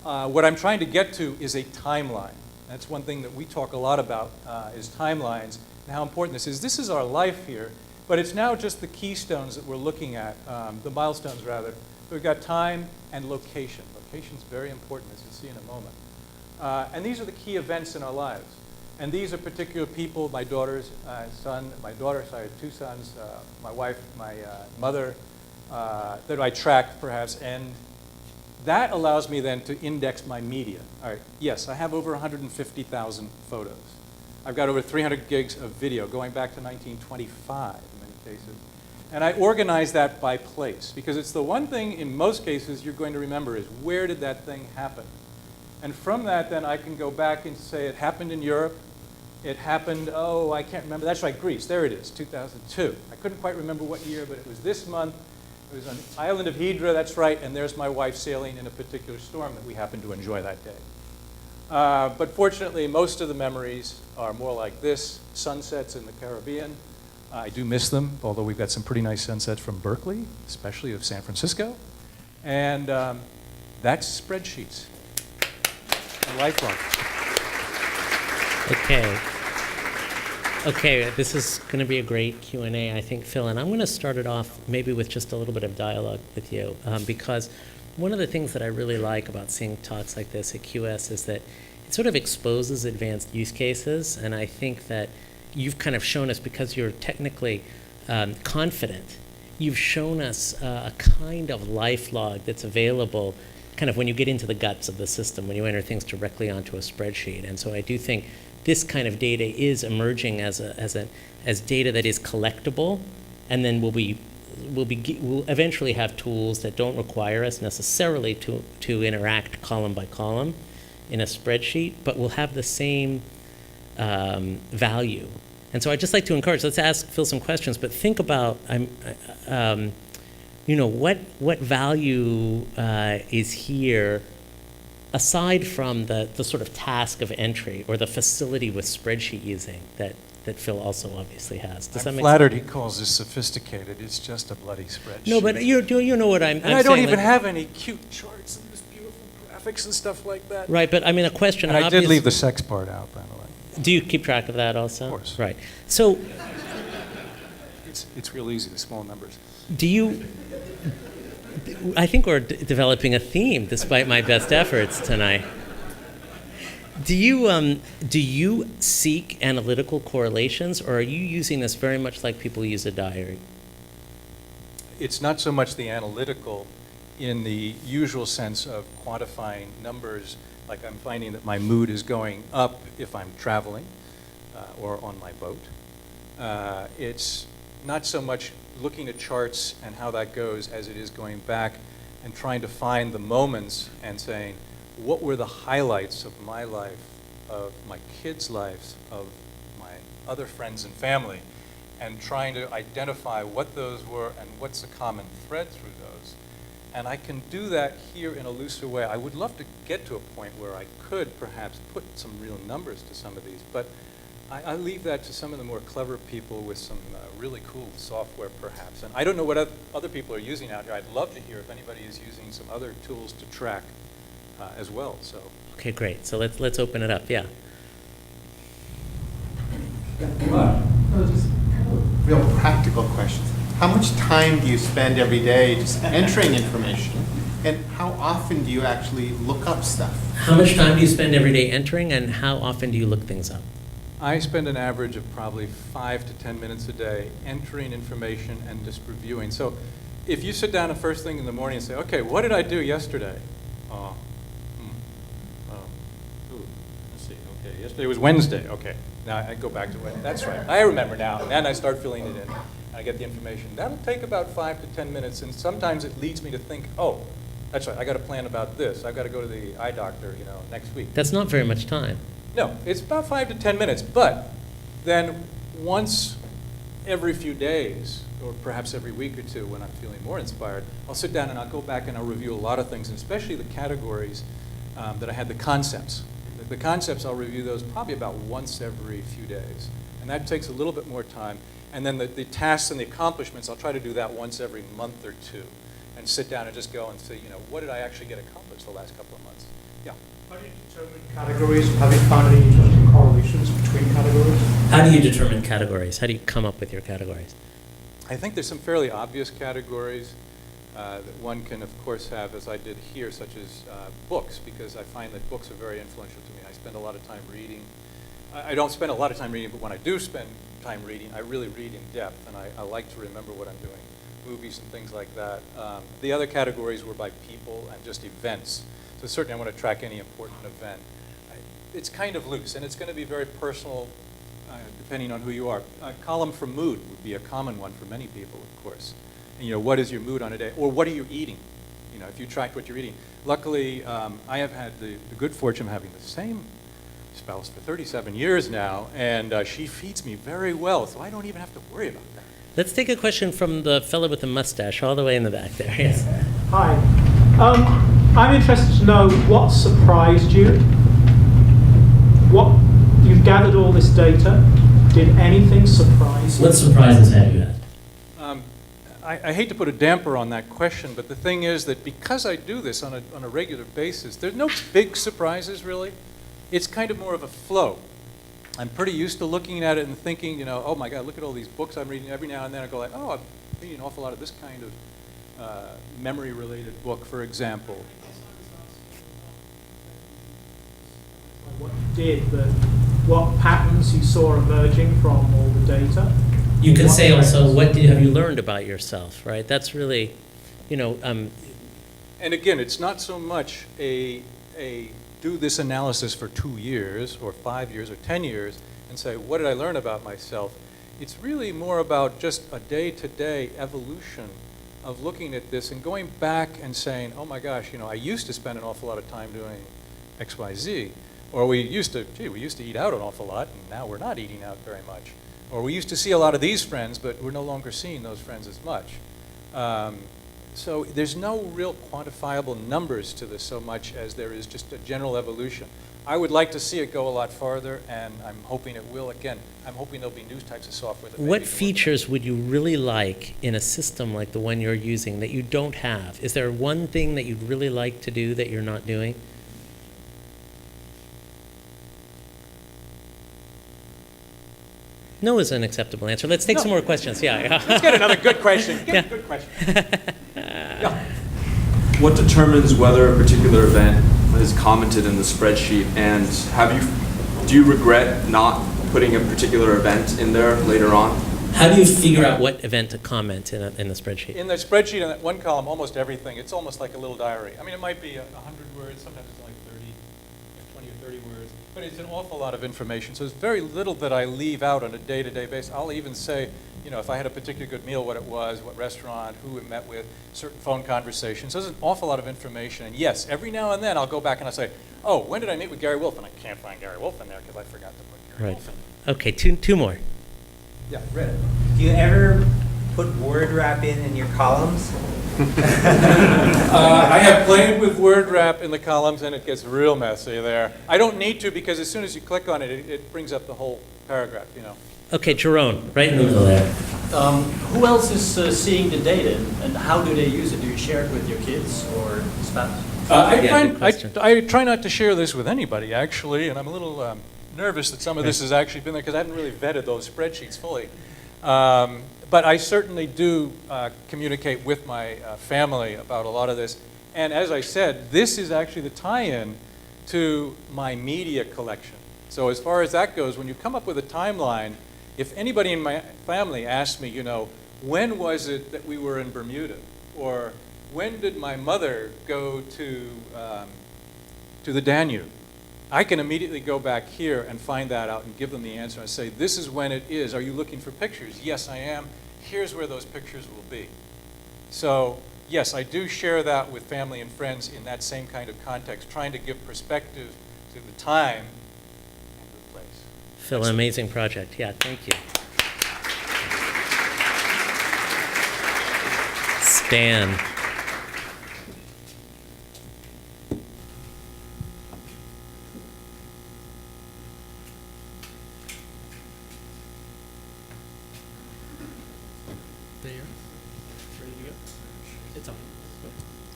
what I'm trying to get to is a timeline. That's one thing that we talk a lot about is timelines and how important this is. This is our life here, but it's now just the keystones that we're looking at, the milestones rather. We've got time and location. Location's very important, as you'll see in a moment. And these are the key events in our lives. And these are particular people, my daughter's son, my daughter, sorry, I have two sons, my wife, my mother, that I track perhaps. And that allows me then to index my media. All right, yes, I have over 150,000 photos. I've got over 300 gigs of video going back to 1925 in many cases. And I organize that by place because it's the one thing in most cases you're going to remember is where did that thing happen? And from that, then, I can go back and say it happened in Europe. It happened, oh, I can't remember. That's right, Greece. There it is, 2002. I couldn't quite remember what year, but it was this month. It was on the island of Hydra, that's right, and there's my wife sailing in a particular storm that we happened to enjoy that day. But fortunately, most of the memories are more like this, sunsets in the Caribbean. I do miss them, although we've got some pretty nice sunsets from Berkeley, especially of San Francisco. And that's spreadsheets. Lifelong. Okay, this is going to be a great Q&A, I think, Phil, and I'm going to start it off maybe with just a little bit of dialogue with you, because one of the things that I really like about seeing talks like this at QS is that it sort of exposes advanced use cases, and I think that you've kind of shown us, because you're technically confident, you've shown us a kind of life log that's available kind of when you get into the guts of the system, when you enter things directly onto a spreadsheet. And so I do think this kind of data is emerging as data that is collectible, and then we'll eventually have tools that don't require us necessarily to interact column by column in a spreadsheet, but will have the same value. And so I'd just like to encourage, let's ask Phil some questions, but think about you know, what value is here aside from the sort of task of entry or the facility with spreadsheet using that Phil also obviously has. Does that make flattered sense? He calls this sophisticated. It's just a bloody spreadsheet. No, but you know what I'm saying. And I don't even have any cute charts and this beautiful graphics and stuff like that. Right, but I mean a question. And I did leave the sex part out, by the way. Do you keep track of that also? Of course. Right. So It's real easy, the small numbers. do you, I think we're developing a theme despite my best efforts tonight. Do you seek analytical correlations, or are you using this very much like people use a diary? It's not so much the analytical in the usual sense of quantifying numbers, like I'm finding that my mood is going up if I'm traveling or on my boat. It's not so much looking at charts and how that goes as it is going back and trying to find the moments and saying, what were the highlights of my life, of my kids' lives, of my other friends and family, and trying to identify what those were and what's the common thread through those. And I can do that here in a looser way. I would love to get to a point where I could perhaps put some real numbers to some of these, but I leave that to some of the more clever people with some really cool software perhaps. And I don't know what other people are using out here. I'd love to hear if anybody is using some other tools to track as well. So. Okay, great. So let's open it up. Yeah. Just real practical questions. How much time do you spend every day just entering information, and how often do you actually look up stuff? How much time do you spend every day entering, and how often do you look things up? I spend an average of probably 5 to 10 minutes a day entering information and just reviewing. So if you sit down the first thing in the morning and say, okay, what did I do yesterday? Let's see, okay, yesterday was Wednesday, okay. Now I go back to Wednesday, that's right, I remember now, and then I start filling it in, and I get the information. That'll take about 5 to 10 minutes, and sometimes it leads me to think, oh, that's right, I got to plan about this. I've got to go to the eye doctor, next week. That's not very much time. No, it's about 5 to 10 minutes, but then once every few days, or perhaps every week or two when I'm feeling more inspired, I'll sit down and I'll go back and I'll review a lot of things, and especially the categories that I had, the concepts. The concepts, I'll review those probably about once every few days, and that takes a little bit more time. And then the tasks and the accomplishments, I'll try to do that once every month or two, and sit down and just go and see, what did I actually get accomplished the last couple of months? Yeah. How do you determine categories? Have you found any interesting correlations between categories? How do you determine categories? How do you come up with your categories? I think there's some fairly obvious categories that one can, of course, have, as I did here, such as books, because I find that books are very influential to me. I spend a lot of time reading. I don't spend a lot of time reading, but when I do spend time reading, I really read in depth, and I like to remember what I'm doing. Movies and things like that. The other categories were by people and just events. So certainly I want to track any important event. It's kind of loose, and it's going to be very personal depending on who you are. A column for mood would be a common one for many people, of course. And, what is your mood on a day? Or what are you eating? If you track what you're eating. Luckily, I have had the good fortune of having the same spouse for 37 years now, and she feeds me very well, so I don't even have to worry about that. Let's take a question from the fellow with the mustache all the way in the back there. Yes. Hi. I'm interested to know what surprised you. You've gathered all this data. Did anything surprise you? What surprises have you had? I hate to put a damper on that question, but the thing is that because I do this on a regular basis, there's no big surprises, really. It's kind of more of a flow. I'm pretty used to looking at it and thinking, oh my God, look at all these books I'm reading. Every now and then I go like, oh, I'm reading an awful lot of this kind of memory-related book, for example. What you did, but what patterns you saw emerging from all the data? You can say also, what have you learned about yourself, right? That's really, And again, it's not so much a do this analysis for 2 years or 5 years or 10 years and say, what did I learn about myself? It's really more about just a day-to-day evolution of looking at this and going back and saying, oh my gosh, I used to spend an awful lot of time doing X, Y, Z. Or we used to eat out an awful lot, and now we're not eating out very much. Or we used to see a lot of these friends, but we're no longer seeing those friends as much. So there's no real quantifiable numbers to this so much as there is just a general evolution. I would like to see it go a lot farther, and I'm hoping it will. Again, I'm hoping there'll be new types of software. That what features would you really like in a system like the one you're using that you don't have? Is there one thing that you'd really like to do that you're not doing? No is an acceptable answer. Let's take some more questions. Yeah. Let's get another good question. Yeah. Good question. What determines whether a particular event is commented in the spreadsheet, and do you regret not putting a particular event in there later on? How do you figure out what event to comment in the spreadsheet? In the spreadsheet, in that one column, almost everything, it's almost like a little diary. I mean, it might be 100 words, sometimes it's only 20 or 30 words, but it's an awful lot of information. So there's very little that I leave out on a day-to-day basis. I'll even say, you know, if I had a particular good meal, what it was, what restaurant, who it met with, certain phone conversations. So there's an awful lot of information. And yes, every now and then I'll go back and I'll say, oh, when did I meet with Gary Wolf? And I can't find Gary Wolf in there because I forgot to put Gary Wolf in there. Okay, two more. Yeah, Red. Do you ever put word wrap in your columns? I have played with word wrap in the columns, and it gets real messy there. I don't need to, because as soon as you click on it, it brings up the whole paragraph, you know. Okay, Jerome, right in the middle there. Who else is seeing the data, and how do they use it? Do you share it with your kids or spouse? I try not to share this with anybody, actually, and I'm a little nervous that some of this has actually been there because I haven't really vetted those spreadsheets fully. But I certainly do communicate with my family about a lot of this. And as I said, this is actually the tie-in to my media collection. So as far as that goes, when you come up with a timeline, if anybody in my family asks me, you know, when was it that we were in Bermuda? Or when did my mother go to the Danube? I can immediately go back here and find that out and give them the answer and say, this is when it is. Are you looking for pictures? Yes, I am. Here's where those pictures will be. So yes, I do share that with family and friends in that same kind of context, trying to give perspective to the time and the place. Phil, an amazing project. Yeah, thank you. Stan. There you are. Ready to go? It's on.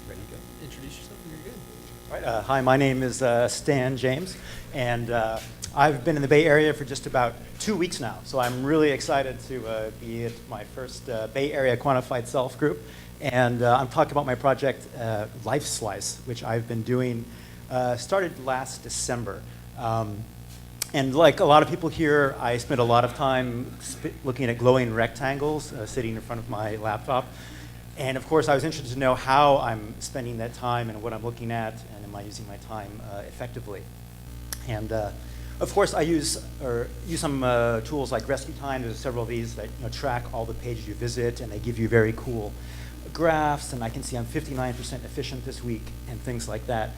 Ready to go. Introduce yourself and you're good. All right, hi, my name is Stan James, and I've been in the Bay Area for just about 2 weeks now, so I'm really excited to be at my first Bay Area Quantified Self group, and I'm talking about my project Life Slice, which I've been doing, started last December. And like a lot of people here, I spent a lot of time looking at glowing rectangles sitting in front of my laptop. And of course, I was interested to know how I'm spending that time and what I'm looking at, and am I using my time effectively. And of course, I use some tools like Rescue Time. There's several of these that track all the pages you visit, and they give you very cool graphs. And I can see I'm 59% efficient this week and things like that.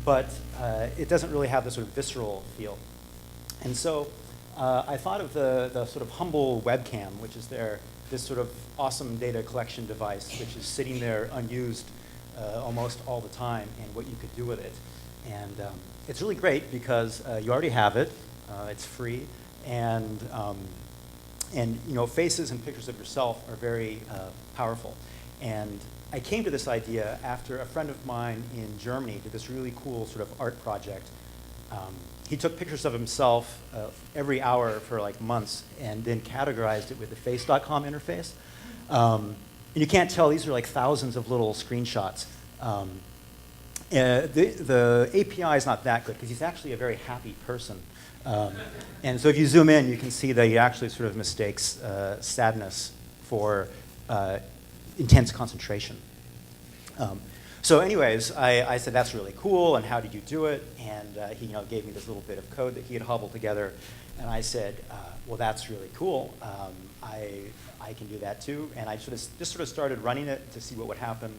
But it doesn't really have the sort of visceral feel. And so I thought of the sort of humble webcam, which is this sort of awesome data collection device, which is sitting there unused almost all the time, and what you could do with it. And it's really great because you already have it. It's free, and faces and pictures of yourself are very powerful. And I came to this idea after a friend of mine in Germany did this really cool sort of art project. He took pictures of himself every hour for like months and then categorized it with the face.com interface. And you can't tell, these are like thousands of little screenshots. The API is not that good because he's actually a very happy person. And so if you zoom in, you can see that he actually sort of mistakes sadness for intense concentration. So anyways, I said, that's really cool, and how did you do it? And he gave me this little bit of code that he had hobbled together. And I said, well, that's really cool. I can do that too. And I just sort of started running it to see what would happen.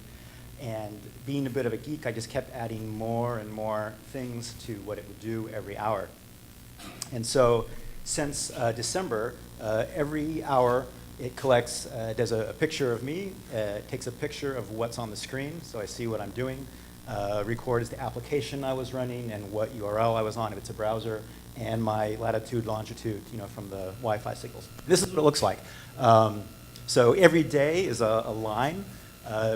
And being a bit of a geek, I just kept adding more and more things to what it would do every hour. And so since December, every hour, it collects, does a picture of me, takes a picture of what's on the screen, so I see what I'm doing, records the application I was running and what URL I was on if it's a browser, and my latitude, longitude, from the Wi-Fi signals. This is what it looks like. So every day is a line.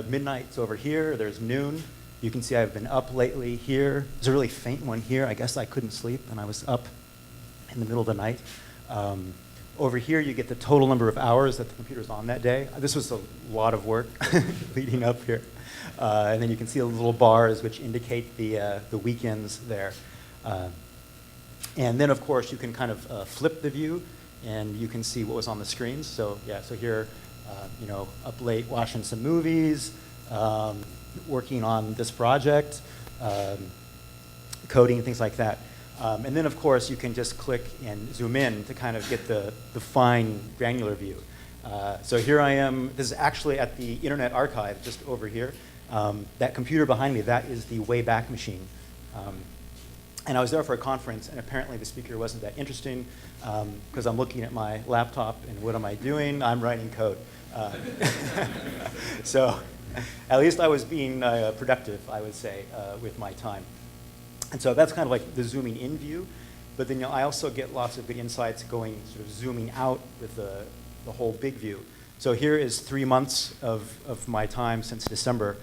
Midnight's over here. There's noon. You can see I've been up lately here. There's a really faint one here. I guess I couldn't sleep, and I was up in the middle of the night. Over here, you get the total number of hours that the computer's on that day. This was a lot of work leading up here. And then you can see the little bars which indicate the weekends there. And then, of course, you can kind of flip the view, and you can see what was on the screens. So yeah, so here, up late watching some movies, working on this project, coding, things like that. And then, of course, you can just click and zoom in to kind of get the fine, granular view. So here I am. This is actually at the Internet Archive, just over here. That computer behind me, that is the Wayback Machine. And I was there for a conference, and apparently the speaker wasn't that interesting because I'm looking at my laptop, and what am I doing? I'm writing code. So at least I was being productive, I would say, with my time. And so that's kind of like the zooming in view. But then I also get lots of good insights going sort of zooming out with the whole big view. So here is 3 months of my time since December.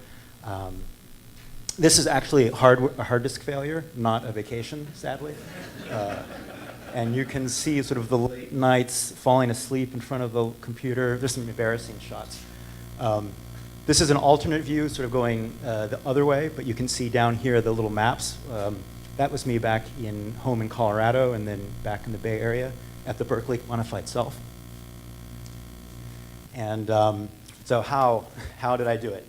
This is actually a hard disk failure, not a vacation, sadly. And you can see sort of the late nights falling asleep in front of the computer. There's some embarrassing shots. This is an alternate view, sort of going the other way, but you can see down here the little maps. That was me back home in Colorado, and then back in the Bay Area at the Berkeley Quantified Self. And so how did I do it?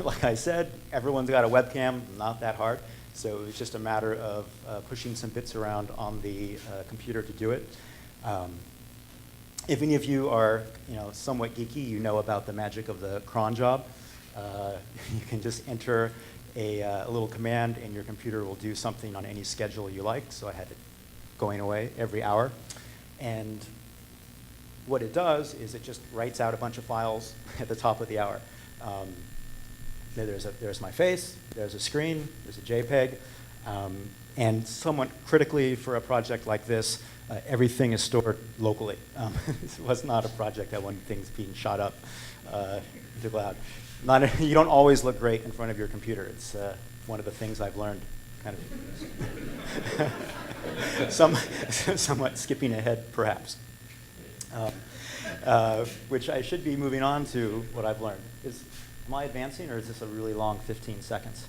Like I said, everyone's got a webcam, not that hard. So it was just a matter of pushing some bits around on the computer to do it. If any of you are somewhat geeky, you know about the magic of the cron job. You can just enter a little command, and your computer will do something on any schedule you like. So I had it going away every hour. And what it does is it just writes out a bunch of files at the top of the hour. There's my face, there's a screen, there's a JPEG, and somewhat critically for a project like this, everything is stored locally. This was not a project I wanted things being shot up to the cloud. You don't always look great in front of your computer. It's one of the things I've learned, kind of somewhat skipping ahead, perhaps. Which I should be moving on to what I've learned. Am I advancing, or is this a really long 15 seconds?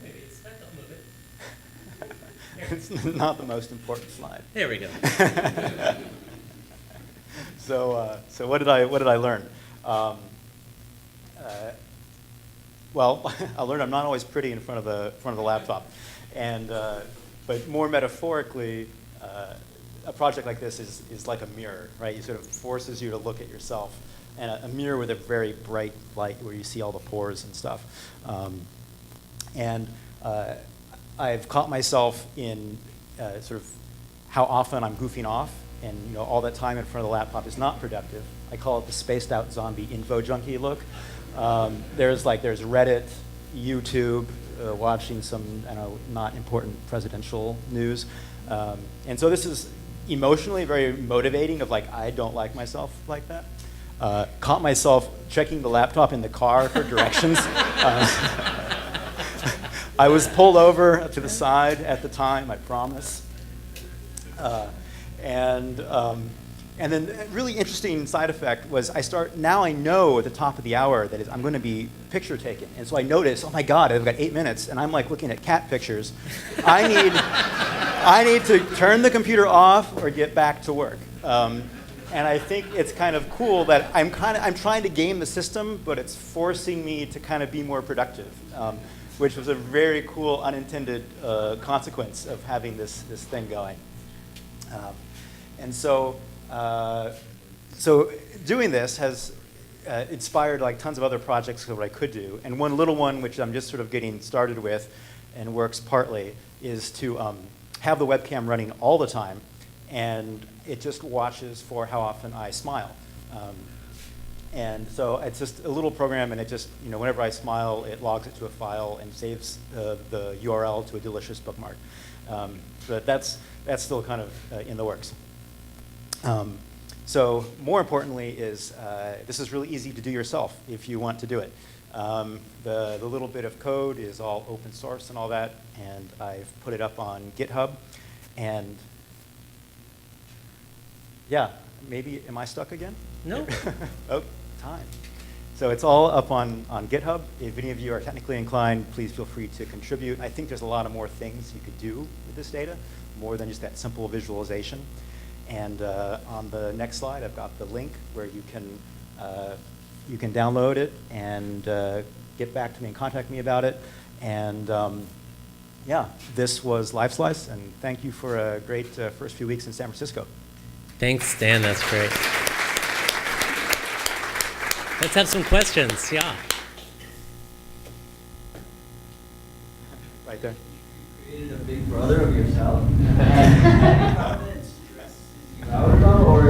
Maybe it's not, I'll move it. It's not the most important slide. There we go. So what did I learn? Well, I learned I'm not always pretty in front of the laptop, and but more metaphorically, a project like this is like a mirror, right? It sort of forces you to look at yourself, and a mirror with a very bright light where you see all the pores and stuff. I've caught myself in sort of how often I'm goofing off, and all that time in front of the laptop is not productive. I call it the spaced out zombie info junkie look. There's Reddit, YouTube, watching some not important presidential news, and so this is emotionally very motivating. Of I don't like myself like that. Caught myself checking the laptop in the car for directions. I was pulled over to the side at the time, I promise. And then a really interesting side effect was now I know at the top of the hour that I'm going to be picture taken. And so I notice, oh my God, I've got 8 minutes, and I'm looking at cat pictures. I need to turn the computer off or get back to work. And I think it's kind of cool that I'm trying to game the system, but it's forcing me to kind of be more productive, which was a very cool unintended consequence of having this thing going. And so doing this has inspired tons of other projects of what I could do. And one little one, which I'm just sort of getting started with and works partly, is to have the webcam running all the time, and it just watches for how often I smile. And so it's just a little program, and it just, whenever I smile, it logs it to a file and saves the URL to a delicious bookmark. But that's still kind of in the works. So more importantly is this is really easy to do yourself if you want to do it. The little bit of code is all open source and all that, and I've put it up on GitHub. And yeah, maybe, am I stuck again? No. Oh, time. So it's all up on GitHub. If any of you are technically inclined, please feel free to contribute. I think there's a lot of more things you could do with this data, more than just that simple visualization. And on the next slide, I've got the link where you can download it and get back to me and contact me about it. And yeah, this was LiveSlice, and thank you for a great first few weeks in San Francisco. Thanks, Dan. That's great. Let's have some questions. Yeah. Right there. Created a big brother of yourself. Or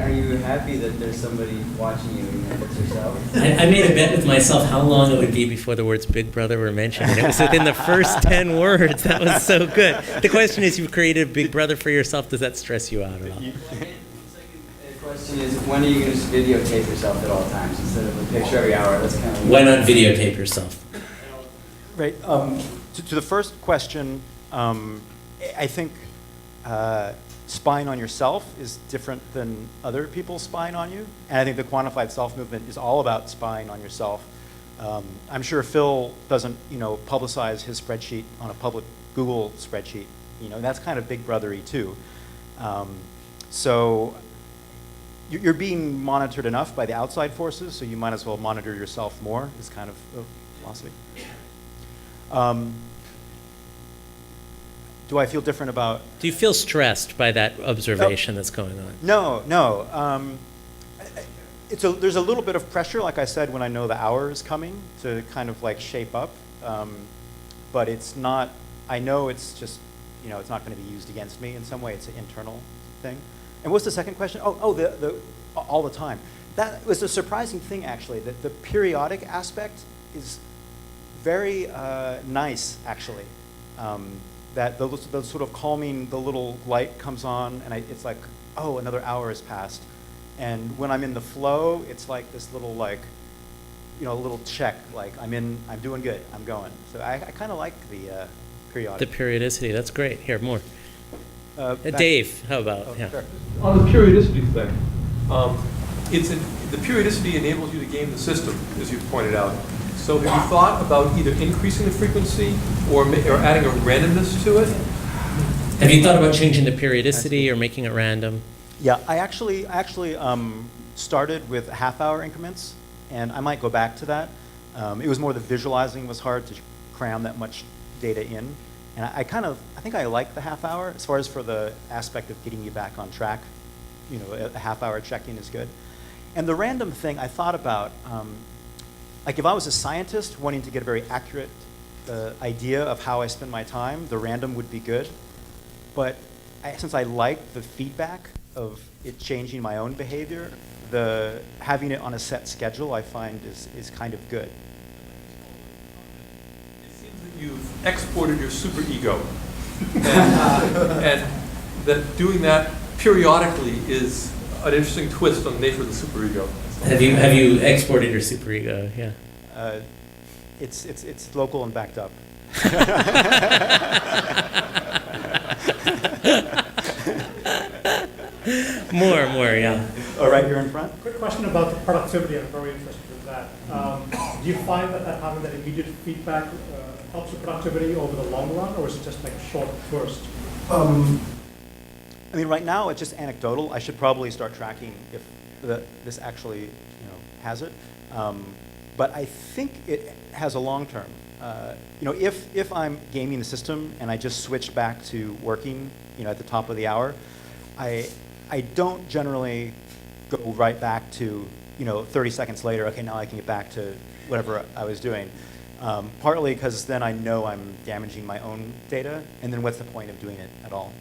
are you happy that there's somebody watching you and it's yourself? I made a bet with myself how long it would be before the words Big Brother were mentioned. And it was within the first 10 words. That was so good. The question is, you've created a Big Brother for yourself. Does that stress you out at all? The question is, when are you going to videotape yourself at all times instead of a picture every hour? That's kind of Why not videotape yourself? Right. To the first question, I think spying on yourself is different than other people spying on you. And I think the quantified self movement is all about spying on yourself. I'm sure Phil doesn't, publicize his spreadsheet on a public Google spreadsheet. That's kind of Big Brother-y too. So you're being monitored enough by the outside forces, so you might as well monitor yourself more, is kind of the philosophy. Do I feel different about... Do you feel stressed by that observation that's going on? No. There's a little bit of pressure, like I said, when I know the hour is coming to kind of like shape up. But it's not, I know it's just, it's not going to be used against me in some way. It's an internal thing. And what's the second question? All the time. That was a surprising thing, actually, that the periodic aspect is very nice, actually. That the sort of calming, the little light comes on, and it's like, oh, another hour has passed. And when I'm in the flow, it's like this little a little check, like I'm doing good, I'm going. So I kind of like the periodic. The periodicity, that's great. Here, more. Dave, how about? Sure. On the periodicity thing, the periodicity enables you to game the system, as you pointed out. So have you thought about either increasing the frequency or adding a randomness to it? Have you thought about changing the periodicity or making it random? Yeah, I actually started with half-hour increments, and I might go back to that. It was more the visualizing was hard to cram that much data in. And I think I like the half hour as far as for the aspect of getting you back on track. A half-hour check-in is good. And the random thing I thought about, like if I was a scientist wanting to get a very accurate idea of how I spend my time, the random would be good. But since I like the feedback of it changing my own behavior, having it on a set schedule I find is kind of good. It seems that you've exported your superego, and that doing that periodically is an interesting twist on the nature of the superego. Have you exported your superego? Yeah. It's local and backed up. More, yeah. All right, you're in front. Quick question about the productivity. I'm very interested in that. Do you find that having that immediate feedback helps with productivity over the long run, or is it just like a short burst? I mean, right now it's just anecdotal. I should probably start tracking if this actually, has it. But I think it has a long term. If I'm gaming the system and I just switch back to working, at the top of the hour, I don't generally go right back to, 30 seconds later, okay, now I can get back to whatever I was doing. Partly because then I know I'm damaging my own data, and then what's the point of doing it at all?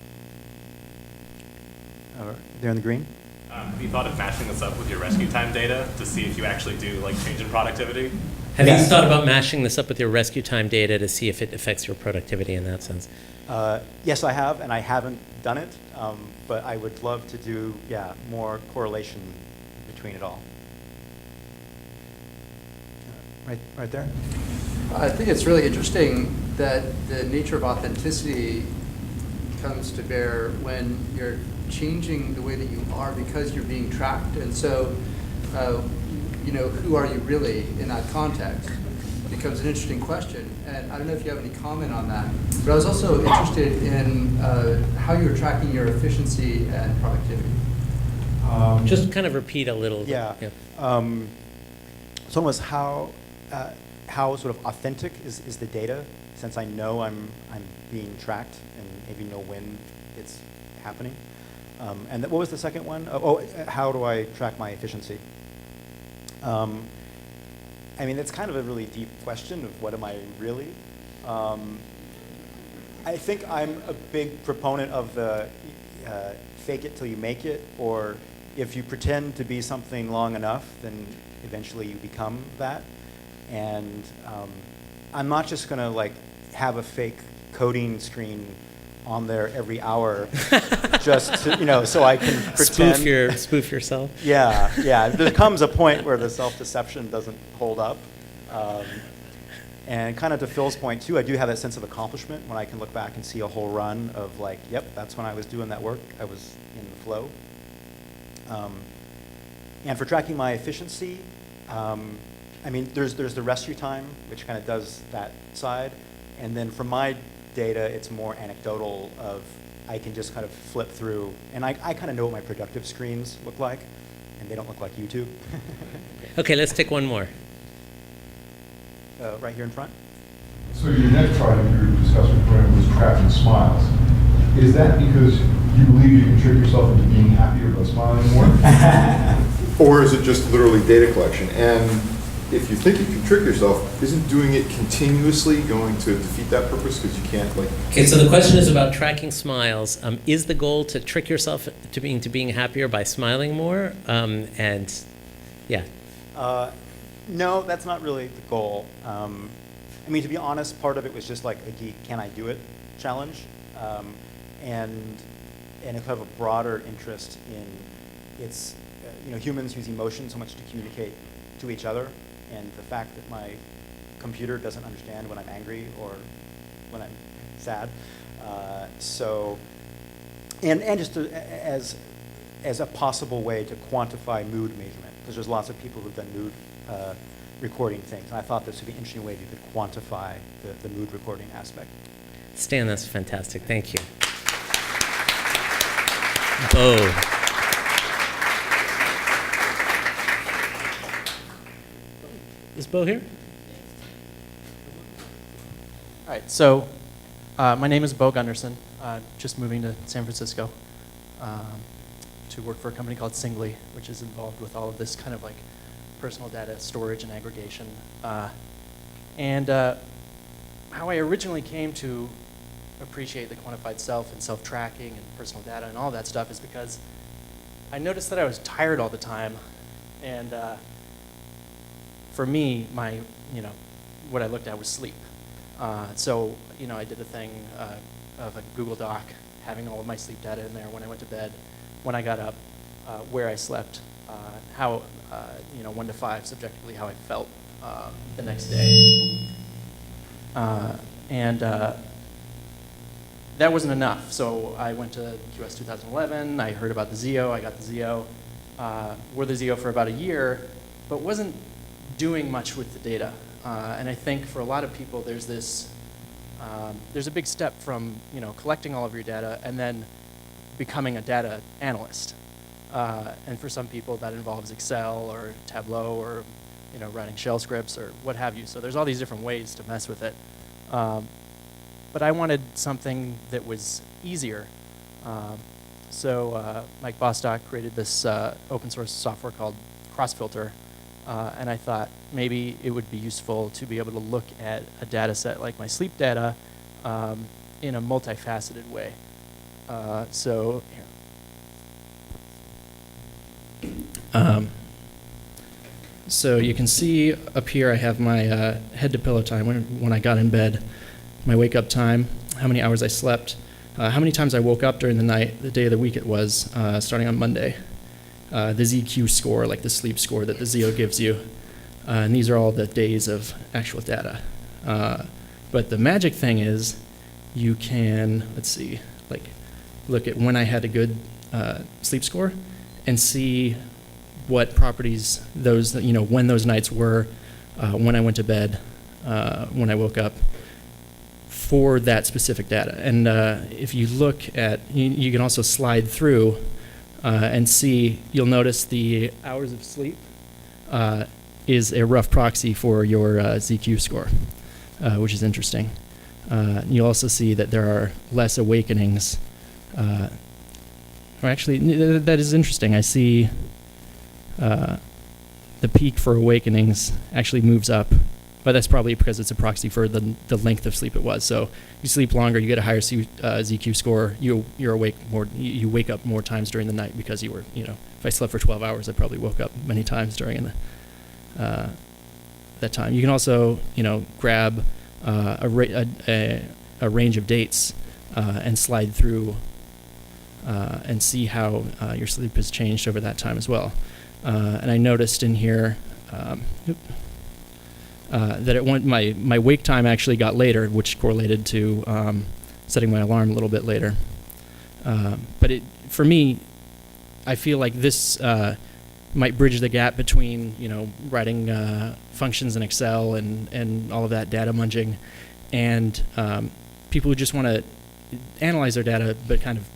There in the green? Have you thought of matching this up with your rescue time data to see if you actually do change in productivity? Have you thought about mashing this up with your rescue time data to see if it affects your productivity in that sense? Yes, I have, and I haven't done it, but I would love to do, more correlation between it all. Right there. I think it's really interesting that the nature of authenticity comes to bear when you're changing the way that you are because you're being tracked. And so, who are you really in that context becomes an interesting question. And I don't know if you have any comment on that, but I was also interested in how you're tracking your efficiency and productivity. Just kind of repeat a little. Yeah. So was how sort of authentic is the data, since I know I'm being tracked and maybe know when it's happening. And what was the second one? How do I track my efficiency? I mean, it's kind of a really deep question of what am I really? I think I'm a big proponent of the fake it till you make it, or if you pretend to be something long enough, then eventually you become that. And I'm not just going to like have a fake coding screen on there every hour just to, so I can pretend. Spoof yourself. Yeah. There comes a point where the self-deception doesn't hold up. And kind of to Phil's point too, I do have that sense of accomplishment when I can look back and see a whole run of like, yep, that's when I was doing that work. I was in the flow. And for tracking my efficiency, I mean, there's the rescue time, which kind of does that side. And then for my data, it's more anecdotal of I can just kind of flip through. And I kind of know what my productive screens look like, and they don't look like YouTube. Okay, let's take one more. Right here in front. So your next project you were discussing was tracking smiles. Is that because you believe you can trick yourself into being happier by smiling more? Or is it just literally data collection? And if you think you can trick yourself, isn't doing it continuously going to defeat that purpose because you can't like... Okay, so the question is about tracking smiles. Is the goal to trick yourself to being happier by smiling more? And yeah. No, that's not really the goal. I mean, to be honest, part of it was just like a geek, can I do it challenge, and a kind of a broader interest in its, humans use emotion so much to communicate to each other, and the fact that my computer doesn't understand when I'm angry or when I'm sad. And just as a possible way to quantify mood measurement, because there's lots of people who've done mood recording things. And I thought this would be an interesting way to quantify the mood recording aspect. Stan, that's fantastic. Thank you. Bo. Is Bo here? All right, so my name is Bo Gunderson. Just moving to San Francisco to work for a company called Singly, which is involved with all of this kind of like personal data storage and aggregation. How I originally came to appreciate the quantified self and self-tracking and personal data and all that stuff is because I noticed that I was tired all the time. And for me, what I looked at was sleep. So I did a thing of a Google Doc having all of my sleep data in there when I went to bed, when I got up, where I slept, how, 1 to 5 subjectively, how I felt the next day. That wasn't enough, so I went to QS 2011, I heard about the Zio, I got the Zio, wore the Zio for about a year, but wasn't doing much with the data. And I think for a lot of people, there's this, there's a big step from collecting all of your data and then becoming a data analyst. And for some people, that involves Excel or Tableau or writing shell scripts or what have you. So there's all these different ways to mess with it. But I wanted something that was easier. So Mike Bostock created this open source software called Crossfilter. And I thought maybe it would be useful to be able to look at a data set like my sleep data in a multifaceted way. So you can see up here I have my head to pillow time when I got in bed, my wake up time, how many hours I slept, how many times I woke up during the night, the day of the week it was, starting on Monday. The ZQ score, like the sleep score that the Zio gives you. And these are all the days of actual data. But the magic thing is you can, let's see, like look at when I had a good sleep score and see what properties those, when those nights were, when I went to bed, when I woke up, for that specific data. And if you look at, you can also slide through and see, you'll notice the hours of sleep is a rough proxy for your ZQ score, which is interesting. You'll also see that there are less awakenings. Or actually, that is interesting. I see the peak for awakenings actually moves up, but that's probably because it's a proxy for the length of sleep it was. So you sleep longer, you get a higher ZQ score, you're awake more, you wake up more times during the night because you were, if I slept for 12 hours, I probably woke up many times during that time. You can also, grab a range of dates and slide through and see how your sleep has changed over that time as well. And I noticed in here that my wake time actually got later, which correlated to setting my alarm a little bit later. But for me, I feel like this might bridge the gap between writing functions in Excel and all of that data munging, and people who just want to analyze their data but kind of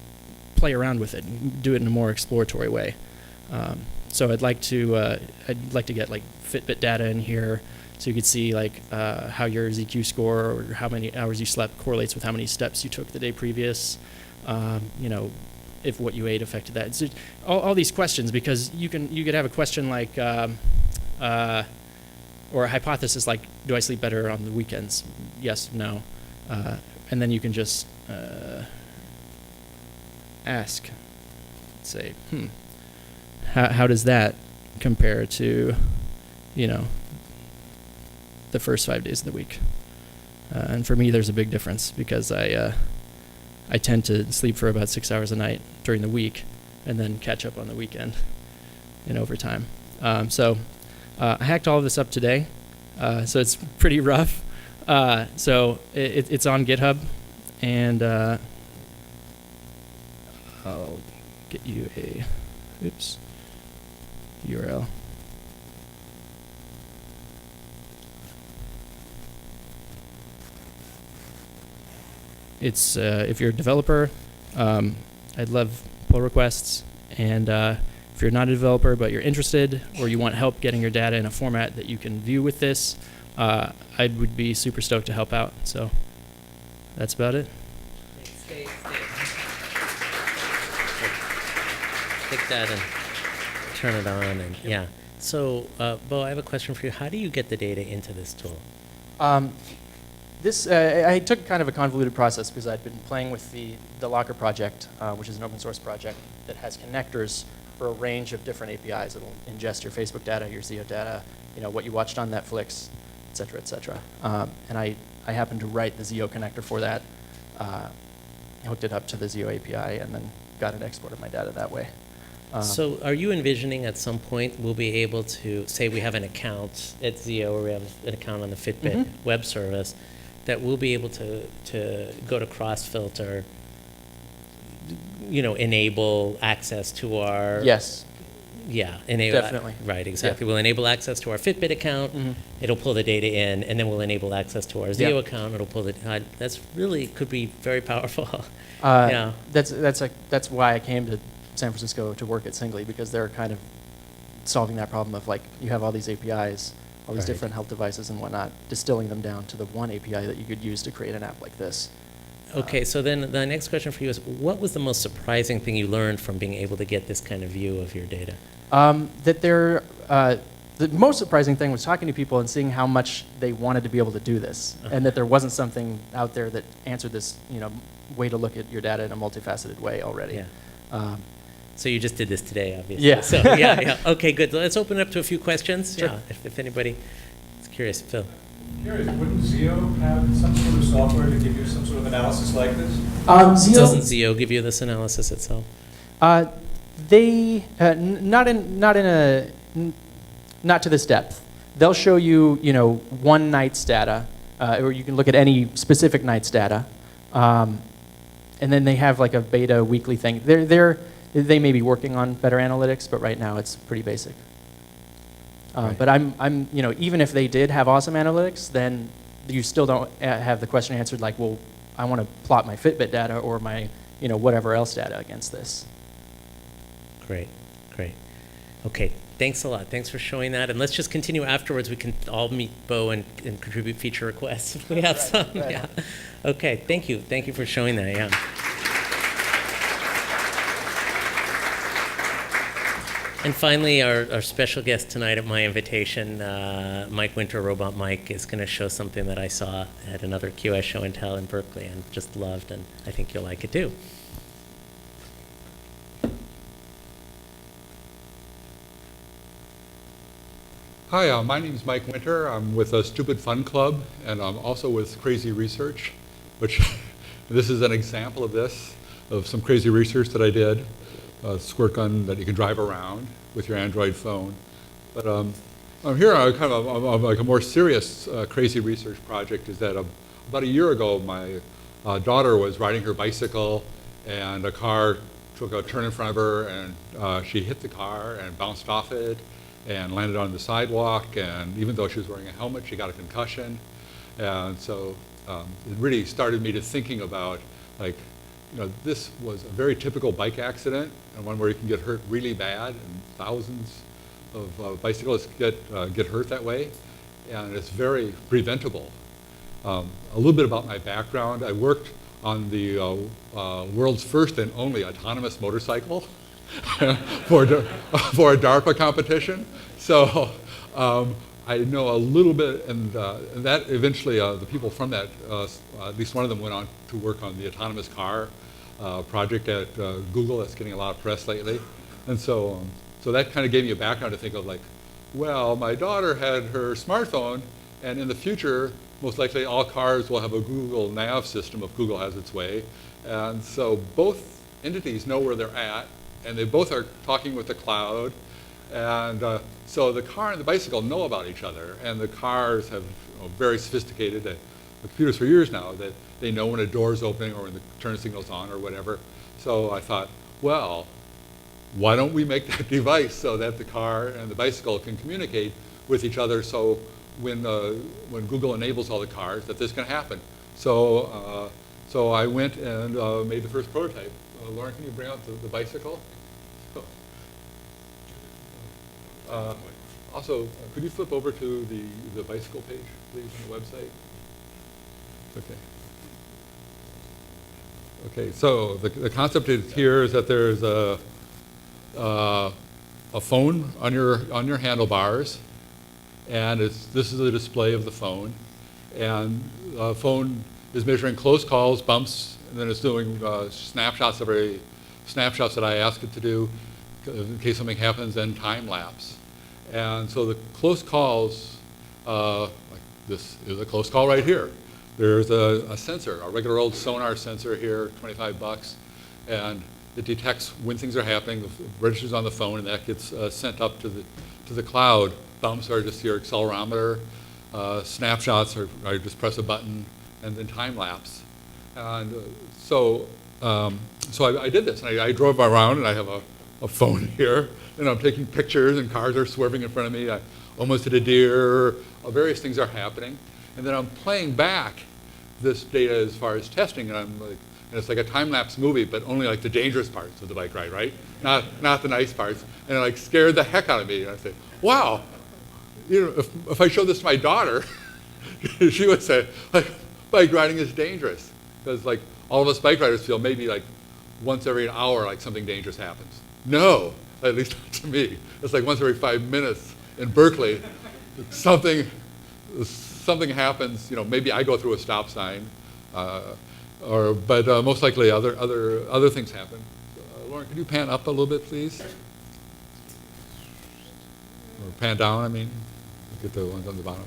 play around with it and do it in a more exploratory way. So I'd like to get like Fitbit data in here, so you could see like how your ZQ score or how many hours you slept correlates with how many steps you took the day previous. If what you ate affected that. So all these questions, because you could have a question like, or a hypothesis like, do I sleep better on the weekends? Yes, no, and then you can just ask, say, how does that compare to, the first 5 days of the week? And for me, there's a big difference because I tend to sleep for about 6 hours a night during the week and then catch up on the weekend in overtime. So I hacked all of this up today, so it's pretty rough. So it's on GitHub, and I'll get you a URL. It's if you're a developer, I'd love pull requests, and if you're not a developer but you're interested or you want help getting your data in a format that you can view with this, I would be super stoked to help out. So that's about it. Take that and turn it on, and yeah. So, Bo, I have a question for you. How do you get the data into this tool? I took kind of a convoluted process because I'd been playing with the Locker project, which is an open source project that has connectors for a range of different APIs. It'll ingest your Facebook data, your Zio data, what you watched on Netflix, et cetera, et cetera. And I happened to write the Zio connector for that, hooked it up to the Zio API, and then got an export of my data that way. So are you envisioning at some point we'll be able to, say we have an account at Zio or we have an account on the Fitbit web service, that we'll be able to go to cross-filter, enable access to our... Yes. Yeah, enable. Definitely. Right, exactly. Yeah. We'll enable access to our Fitbit account, it'll pull the data in, and then we'll enable access to our Zio account, it'll pull it. That's really could be very powerful. Yeah. That's why I came to San Francisco to work at Singly, because they're kind of solving that problem of like, you have all these APIs, all these different health devices and whatnot, distilling them down to the one API that you could use to create an app like this. Okay, so then the next question for you is, what was the most surprising thing you learned from being able to get this kind of view of your data? The most surprising thing was talking to people and seeing how much they wanted to be able to do this, and that there wasn't something out there that answered this, way to look at your data in a multifaceted way already. Yeah. So you just did this today, obviously. Yeah. So, yeah. Okay, good. Let's open it up to a few questions. Sure. Yeah, if anybody is curious. Phil. Curious, wouldn't Zio have some sort of software to give you some sort of analysis like this? Doesn't Zio give you this analysis itself? Not to this depth. They'll show you, one night's data, or you can look at any specific night's data, and then they have like a beta weekly thing. They may be working on better analytics, but right now it's pretty basic. Right. But I'm, you know, even if they did have awesome analytics, then you still don't have the question answered like, well, I want to plot my Fitbit data or my, you know, whatever else data against this. Great, great. Okay, thanks a lot. Thanks for showing that. And let's just continue afterwards. We can all meet Bo and contribute feature requests if we have some. Right. Yeah. Okay, thank you. Thank you for showing that, yeah. And finally, our special guest tonight at my invitation, Mike Winter, Robot Mike, is going to show something that I saw at another QS show and tell in Berkeley and just loved, and I think you'll like it too. Hi, my name is Mike Winter. I'm with a Stupid Fun Club, and I'm also with Crazy Research, which this is an example of this, of some crazy research that I did. A squirt gun that you can drive around with your Android phone. But I'm here on kind of like a more serious crazy research project. Is that about a year ago, my daughter was riding her bicycle, and a car took a turn in front of her, and she hit the car and bounced off it and landed on the sidewalk. And even though she was wearing a helmet, she got a concussion. And so it really started me to thinking about, like, you know, this was a very typical bike accident, and one where you can get hurt really bad, and thousands of bicyclists get hurt that way, and it's very preventable. A little bit about my background: I worked on the world's first and only autonomous motorcycle for a DARPA competition. So I know a little bit, and that eventually the people from that, at least one of them went on to work on the autonomous car project at Google that's getting a lot of press lately. And so that kind of gave me a background to think of, like, well, my daughter had her smartphone, and in the future, most likely all cars will have a Google Nav system if Google has its way. And so both entities know where they're at, and they both are talking with the cloud. And so the car and the bicycle know about each other, and the cars have very sophisticated computers for years now that they know when a door is opening or when the turn signal's on or whatever. So I thought, well, why don't we make that device so that the car and the bicycle can communicate with each other, so when Google enables all the cars, that this can happen. So I went and made the first prototype. Lauren, can you bring out the bicycle? Also, could you flip over to the bicycle page, please, on the website? Okay. Okay, so the concept here is that there's a phone on your handlebars, and this is a display of the phone, and the phone is measuring close calls, bumps, and then it's doing snapshots that I ask it to do in case something happens, and time lapse. And so the close calls, like this is a close call right here. There's a sensor, a regular old sonar sensor here, $25, and it detects when things are happening, registers on the phone, and that gets sent up to the cloud. Bumps are just your accelerometer. Snapshots are just press a button, and then time lapse. And so I did this. And I drove around, and I have a phone here, and I'm taking pictures, and cars are swerving in front of me. I almost hit a deer. Various things are happening. And then I'm playing back this data as far as testing, and and it's like a time-lapse movie, but only like the dangerous parts of the bike ride, right? Not the nice parts. And it like scared the heck out of me. And I said, wow, you know, if I showed this to my daughter, she would say, like, bike riding is dangerous. Because like all of us bike riders feel maybe like once every hour like something dangerous happens. No, at least not to me. It's like once every 5 minutes in Berkeley, something happens. You know, maybe I go through a stop sign, but most likely other things happen. Lauren, could you pan up a little bit, please? Or pan down, I mean. Get the ones on the bottom.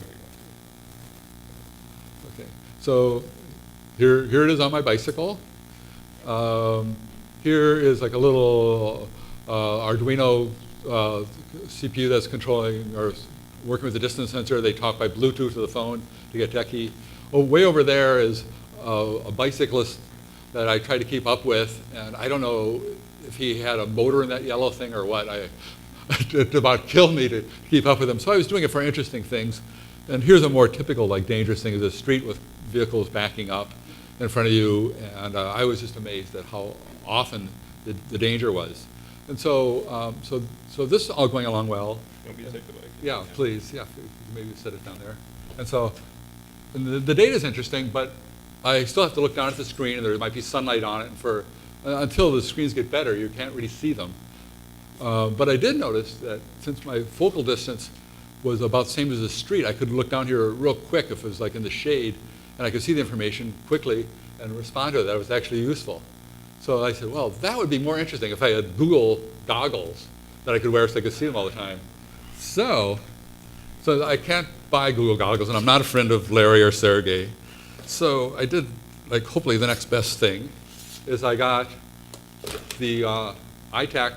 Okay, so here it is on my bicycle. Here is like a little Arduino CPU that's controlling or working with the distance sensor. They talk by Bluetooth to the phone to get techie. Oh, way over there is a bicyclist that I tried to keep up with, and I don't know if he had a motor in that yellow thing or what. It about killed me to keep up with him. So I was doing it for interesting things. And here's a more typical, like, dangerous thing: is a street with vehicles backing up in front of you, and I was just amazed at how often the danger was. And so, so this is all going along well. You want me to take the mic? Yeah, please. Yeah, maybe set it down there. And so, and the data is interesting, but I still have to look down at the screen, and there might be sunlight on it. And for until the screens get better, you can't really see them. But I did notice that since my focal distance was about the same as the street, I could look down here real quick if it was like in the shade, and I could see the information quickly and respond to it. That was actually useful. So I said, well, that would be more interesting if I had Google goggles that I could wear so I could see them all the time. So I can't buy Google goggles, and I'm not a friend of Larry or Sergey. So I did, like, hopefully the next best thing is I got the ITAC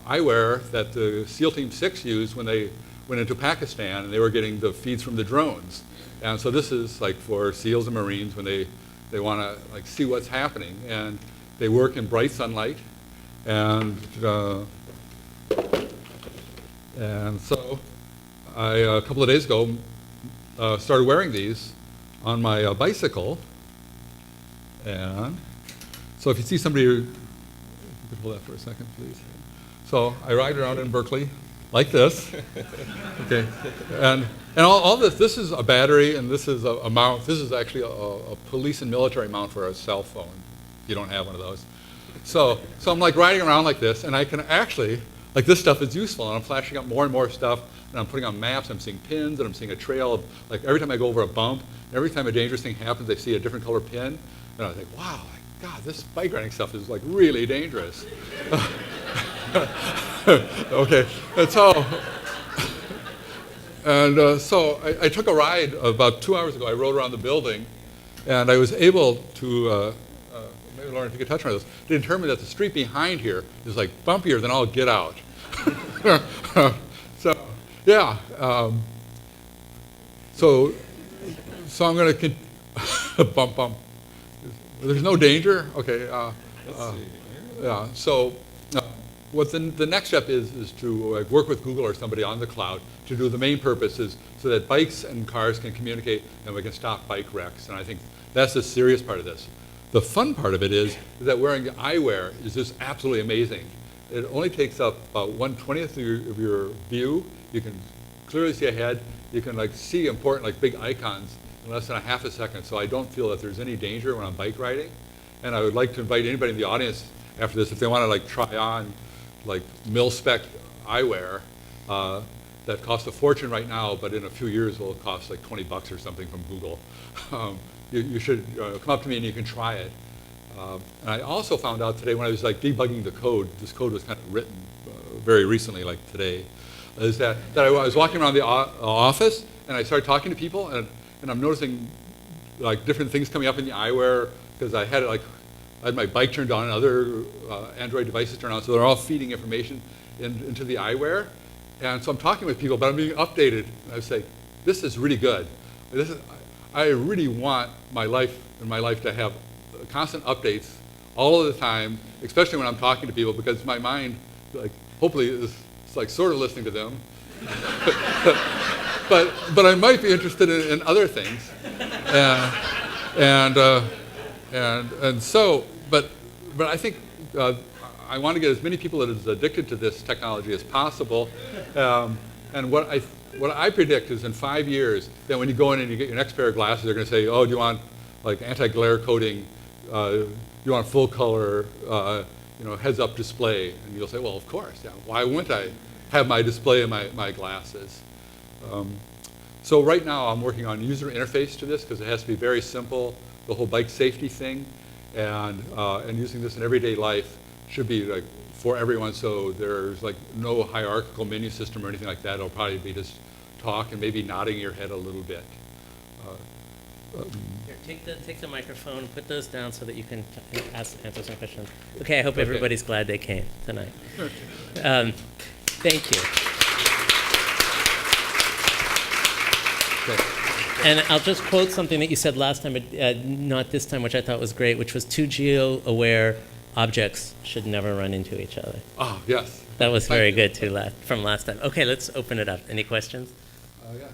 eyewear that the SEAL Team 6 used when they went into Pakistan, and they were getting the feeds from the drones. And so this is like for SEALs and Marines when they want to, like, see what's happening. And they work in bright sunlight. And so I, a couple of days ago, started wearing these on my bicycle. And so if you see somebody, you could hold that for a second, please. So I ride around in Berkeley like this. Okay, and all this is a battery, and this is a mount. This is actually a police and military mount for a cell phone. You don't have one of those. So I'm like riding around like this, and I can actually, like, this stuff is useful, and I'm flashing up more and more stuff, and I'm putting on maps. I'm seeing pins, and I'm seeing a trail of, like, every time I go over a bump, every time a dangerous thing happens, I see a different color pin, and I think, wow, God, this bike riding stuff is, like, really dangerous. Okay, and so I took a ride about 2 hours ago. I rode around the building, and I was able to, maybe Lauren, if you could touch on this, to determine that the street behind here is, like, bumpier than all get out. So, yeah. So I'm going to bump. There's no danger? Okay. Yeah, so what the next step is to work with Google or somebody on the cloud to do the main purpose is so that bikes and cars can communicate and we can stop bike wrecks. And I think that's the serious part of this. The fun part of it is that wearing eyewear is just absolutely amazing. It only takes up about 1/20th of your view. You can clearly see ahead. You can, like, see important, like, big icons in less than a half a second. So I don't feel that there's any danger when I'm bike riding. And I would like to invite anybody in the audience after this, if they want to, like, try on, like, mil-spec eyewear that costs a fortune right now, but in a few years will cost like $20 or something from Google. You should come up to me and you can try it. And I also found out today when I was, like, debugging the code, this code was kind of written very recently, like today, is that I was walking around the office and I started talking to people, and I'm noticing, like, different things coming up in the eyewear because I had it, like, I had my bike turned on and other Android devices turned on, so they're all feeding information into the eyewear. And so I'm talking with people, but I'm being updated. And I say, this is really good. I really want my life to have constant updates all of the time, especially when I'm talking to people, because my mind, like, hopefully is like sort of listening to them. but I might be interested in other things. And so, but I think I want to get as many people that is addicted to this technology as possible. And what I predict is in 5 years, that when you go in and you get your next pair of glasses, they're going to say, oh, do you want, like, anti-glare coating? Do you want full color, heads-up display? And you'll say, well, of course, yeah. Why wouldn't I have my display in my glasses? So right now, I'm working on user interface to this because it has to be very simple. The whole bike safety thing, and using this in everyday life should be, like, for everyone. So there's, like, no hierarchical menu system or anything like that. It'll probably be just talk and maybe nodding your head a little bit. Here, take the microphone, put those down so that you can answer some questions. Okay, I hope everybody's glad they came tonight. Thank you. Okay. And I'll just quote something that you said last time, but not this time, which I thought was great, which was 2 geo-aware objects should never run into each other. Oh, yes. That was very good, too, from last time. Okay, let's open it up. Any questions? Yes.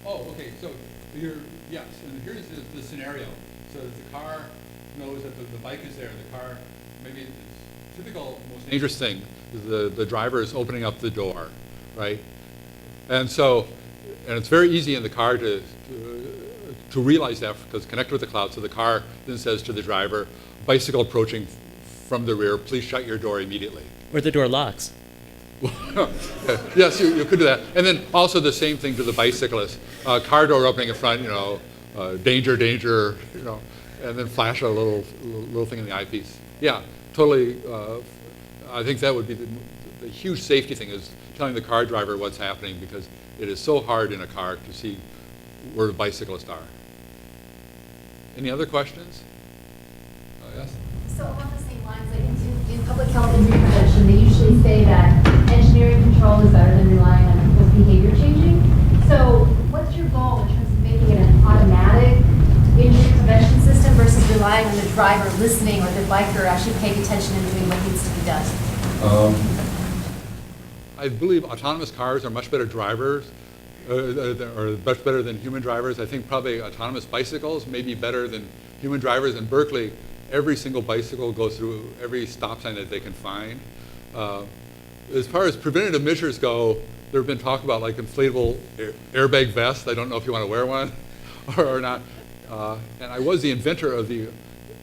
Oh, okay, so yes, and here's the scenario. So the car knows that the bike is there, the car, maybe it's typical, most dangerous thing is the driver is opening up the door, right? And so, and it's very easy in the car to realize that because connect with the cloud. So the car then says to the driver, bicycle approaching from the rear, please shut your door immediately. Or the door locks. Yes, you could do that. And then also the same thing to the bicyclist. Car door opening in front, danger, danger, and then flash a little thing in the eyepiece. Yeah, totally. I think that would be the huge safety thing is telling the car driver what's happening because it is so hard in a car to see where the bicyclists are. Any other questions? Yes? So along the same lines, like in public health injury prevention, they usually say that engineering control is better than relying on people's behavior changing. So what's your goal in terms of making it an automatic injury prevention system versus relying on the driver listening or the biker actually paying attention and doing what needs to be done? I believe autonomous cars are much better drivers, or much better than human drivers. I think probably autonomous bicycles may be better than human drivers. In Berkeley, every single bicycle goes through every stop sign that they can find. As far as preventative measures go, there have been talk about like inflatable airbag vests. I don't know if you want to wear one or not. And I was the inventor of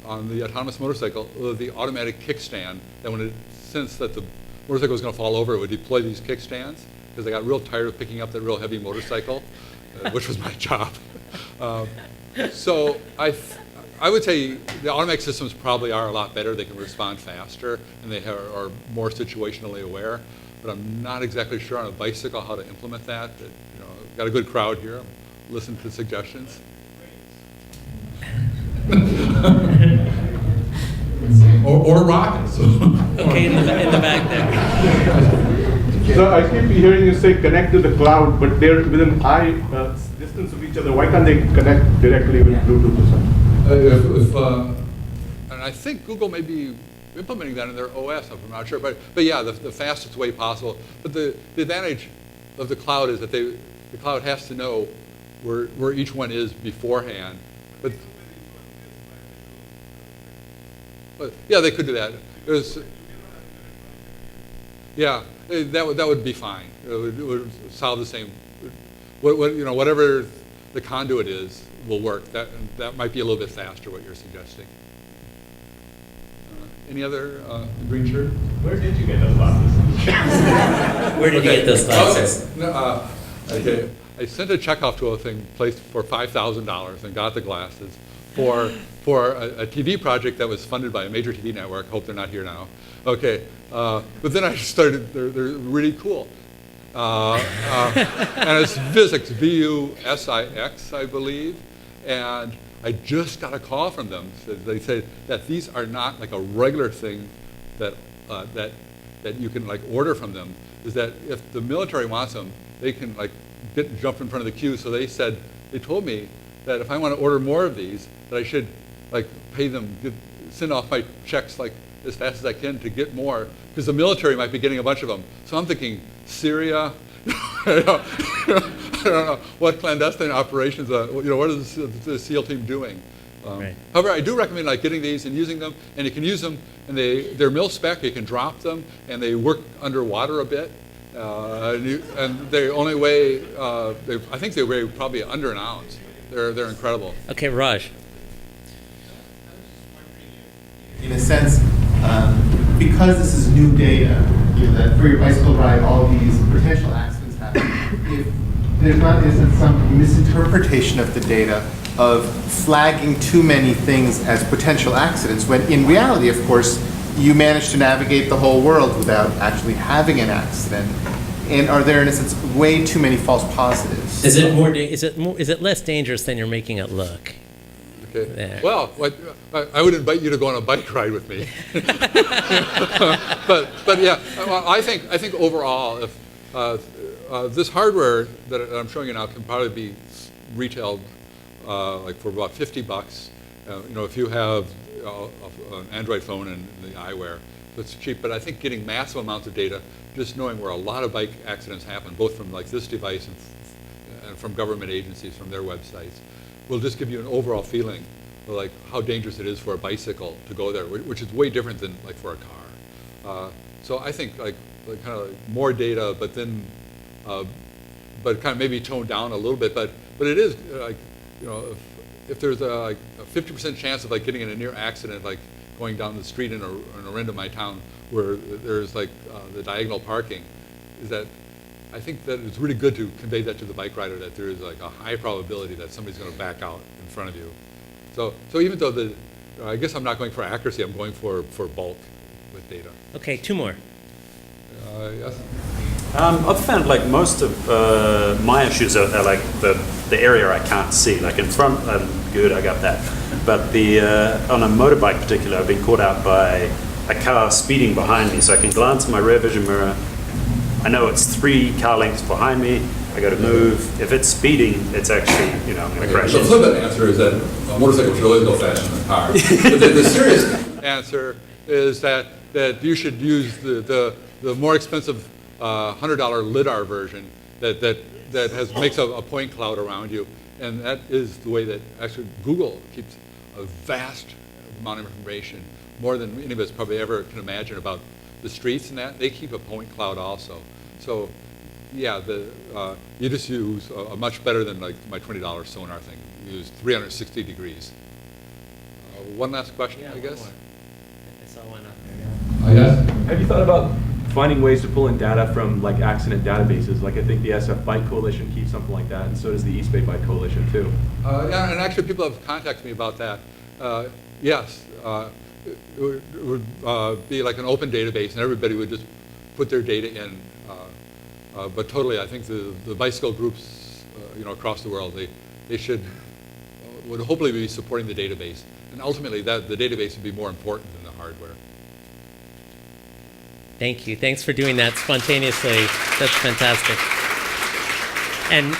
on the autonomous motorcycle, the automatic kickstand that when it sensed that the motorcycle was going to fall over, it would deploy these kickstands because I got real tired of picking up that real heavy motorcycle, which was my job. So I would say the automatic systems probably are a lot better. They can respond faster and they are more situationally aware. But I'm not exactly sure on a bicycle how to implement that. But, got a good crowd here. Listen to suggestions. or rockets. Okay, in the back there. So I keep hearing you say connect to the cloud, but they're within eye distance of each other. Why can't they connect directly with Bluetooth or something? And I think Google may be implementing that in their OS, I'm not sure. But yeah, the fastest way possible. But the advantage of the cloud is that the cloud has to know where each one is beforehand. But yeah, they could do that. That would be fine. It would solve the same. Whatever the conduit is will work. That might be a little bit faster. What you're suggesting. Any other green shirt? Where did you get those glasses? Where did you get those glasses? Okay. I sent a check off to a thing placed for $5,000 and got the glasses for a TV project that was funded by a major TV network. Hope they're not here now. Okay, but then I started. They're really cool, and it's Vuzix, V-U-S-I-X, I believe, and I just got a call from them. They said that these are not like a regular thing that you can like order from them. Is that if the military wants them, they can like jump in front of the queue. So they told me that if I want to order more of these, that I should like pay them, send off my checks like as fast as I can to get more, because the military might be getting a bunch of them. So I'm thinking Syria. I don't know what clandestine operations. What is the SEAL team doing? Right. However, I do recommend like getting these and using them, and you can use them, and they're mil spec. You can drop them, and they work underwater a bit. And they only weigh. I think they weigh probably under an ounce. They're incredible. Okay, Raj. In a sense, because this is new data, that for your bicycle ride, all these potential accidents happen. If there's not, isn't some misinterpretation of the data of flagging too many things as potential accidents, when in reality, of course, you manage to navigate the whole world without actually having an accident. And are there, in a sense, way too many false positives? Is it less dangerous than you're making it look? Okay. Yeah. Well, I would invite you to go on a bike ride with me. but yeah, well, I think overall, if this hardware that I'm showing you now can probably be retailed like for about $50. If you have an Android phone and the eyewear, that's cheap. But I think getting massive amounts of data, just knowing where a lot of bike accidents happen, both from like this device and from government agencies, from their websites, will just give you an overall feeling of like how dangerous it is for a bicycle to go there, which is way different than like for a car. So I think like kind of like more data, but then, but kind of maybe toned down a little bit. But it is like, if there's a 50% chance of like getting in a near accident, like going down the street in a end of my town where there's like the diagonal parking, is that I think that it's really good to convey that to the bike rider, that there is like a high probability that somebody's going to back out in front of you. So even though I guess I'm not going for accuracy, I'm going for bulk with data. Okay, 2 more. Yes. I've found like most of my issues are like the area I can't see. Like in front, I'm good, I got that. But on a motorbike particular, I've been caught out by a car speeding behind me. So I can glance in my rear vision mirror. I know it's 3 car lengths behind me. I got to move. If it's speeding, it's actually, I'm going to crash. The flip answer is that a motorcycle should always go faster than a car. But the serious answer is that you should use the more expensive $100 LiDAR version that makes a point cloud around you, and that is the way that actually Google keeps a vast amount of information, more than any of us probably ever can imagine about the streets and that. They keep a point cloud also. So yeah, you just use a much better than like my $20 sonar thing. You use 360 degrees. One last question, I guess. I saw one up there. Yes. Have you thought about finding ways to pull in data from like accident databases? Like I think the SF Bike Coalition keeps something like that, and so does the East Bay Bike Coalition too. Yeah, and actually people have contacted me about that. Yes, it would be like an open database, and everybody would just put their data in. But totally, I think the bicycle groups, across the world, they would hopefully be supporting the database, and ultimately the database would be more important than the hardware. Thank you. Thanks for doing that spontaneously. That's fantastic. And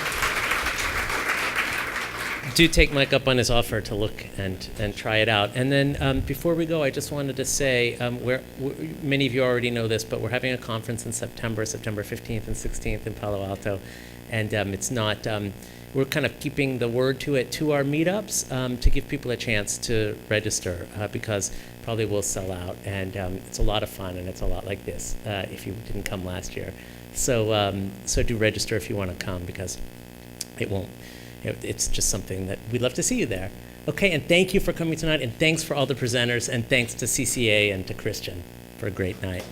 do take Mike up on his offer to look and try it out. And then before we go, I just wanted to say, many of you already know this, but we're having a conference in September 15th and 16th in Palo Alto. And it's not, we're kind of keeping the word to it to our meetups to give people a chance to register because probably will sell out. And it's a lot of fun, and it's a lot like this if you didn't come last year. So, so do register if you want to come, because it won't. It's just something that we'd love to see you there. Okay, and thank you for coming tonight, and thanks for all the presenters, and thanks to CCA and to Christian for a great night.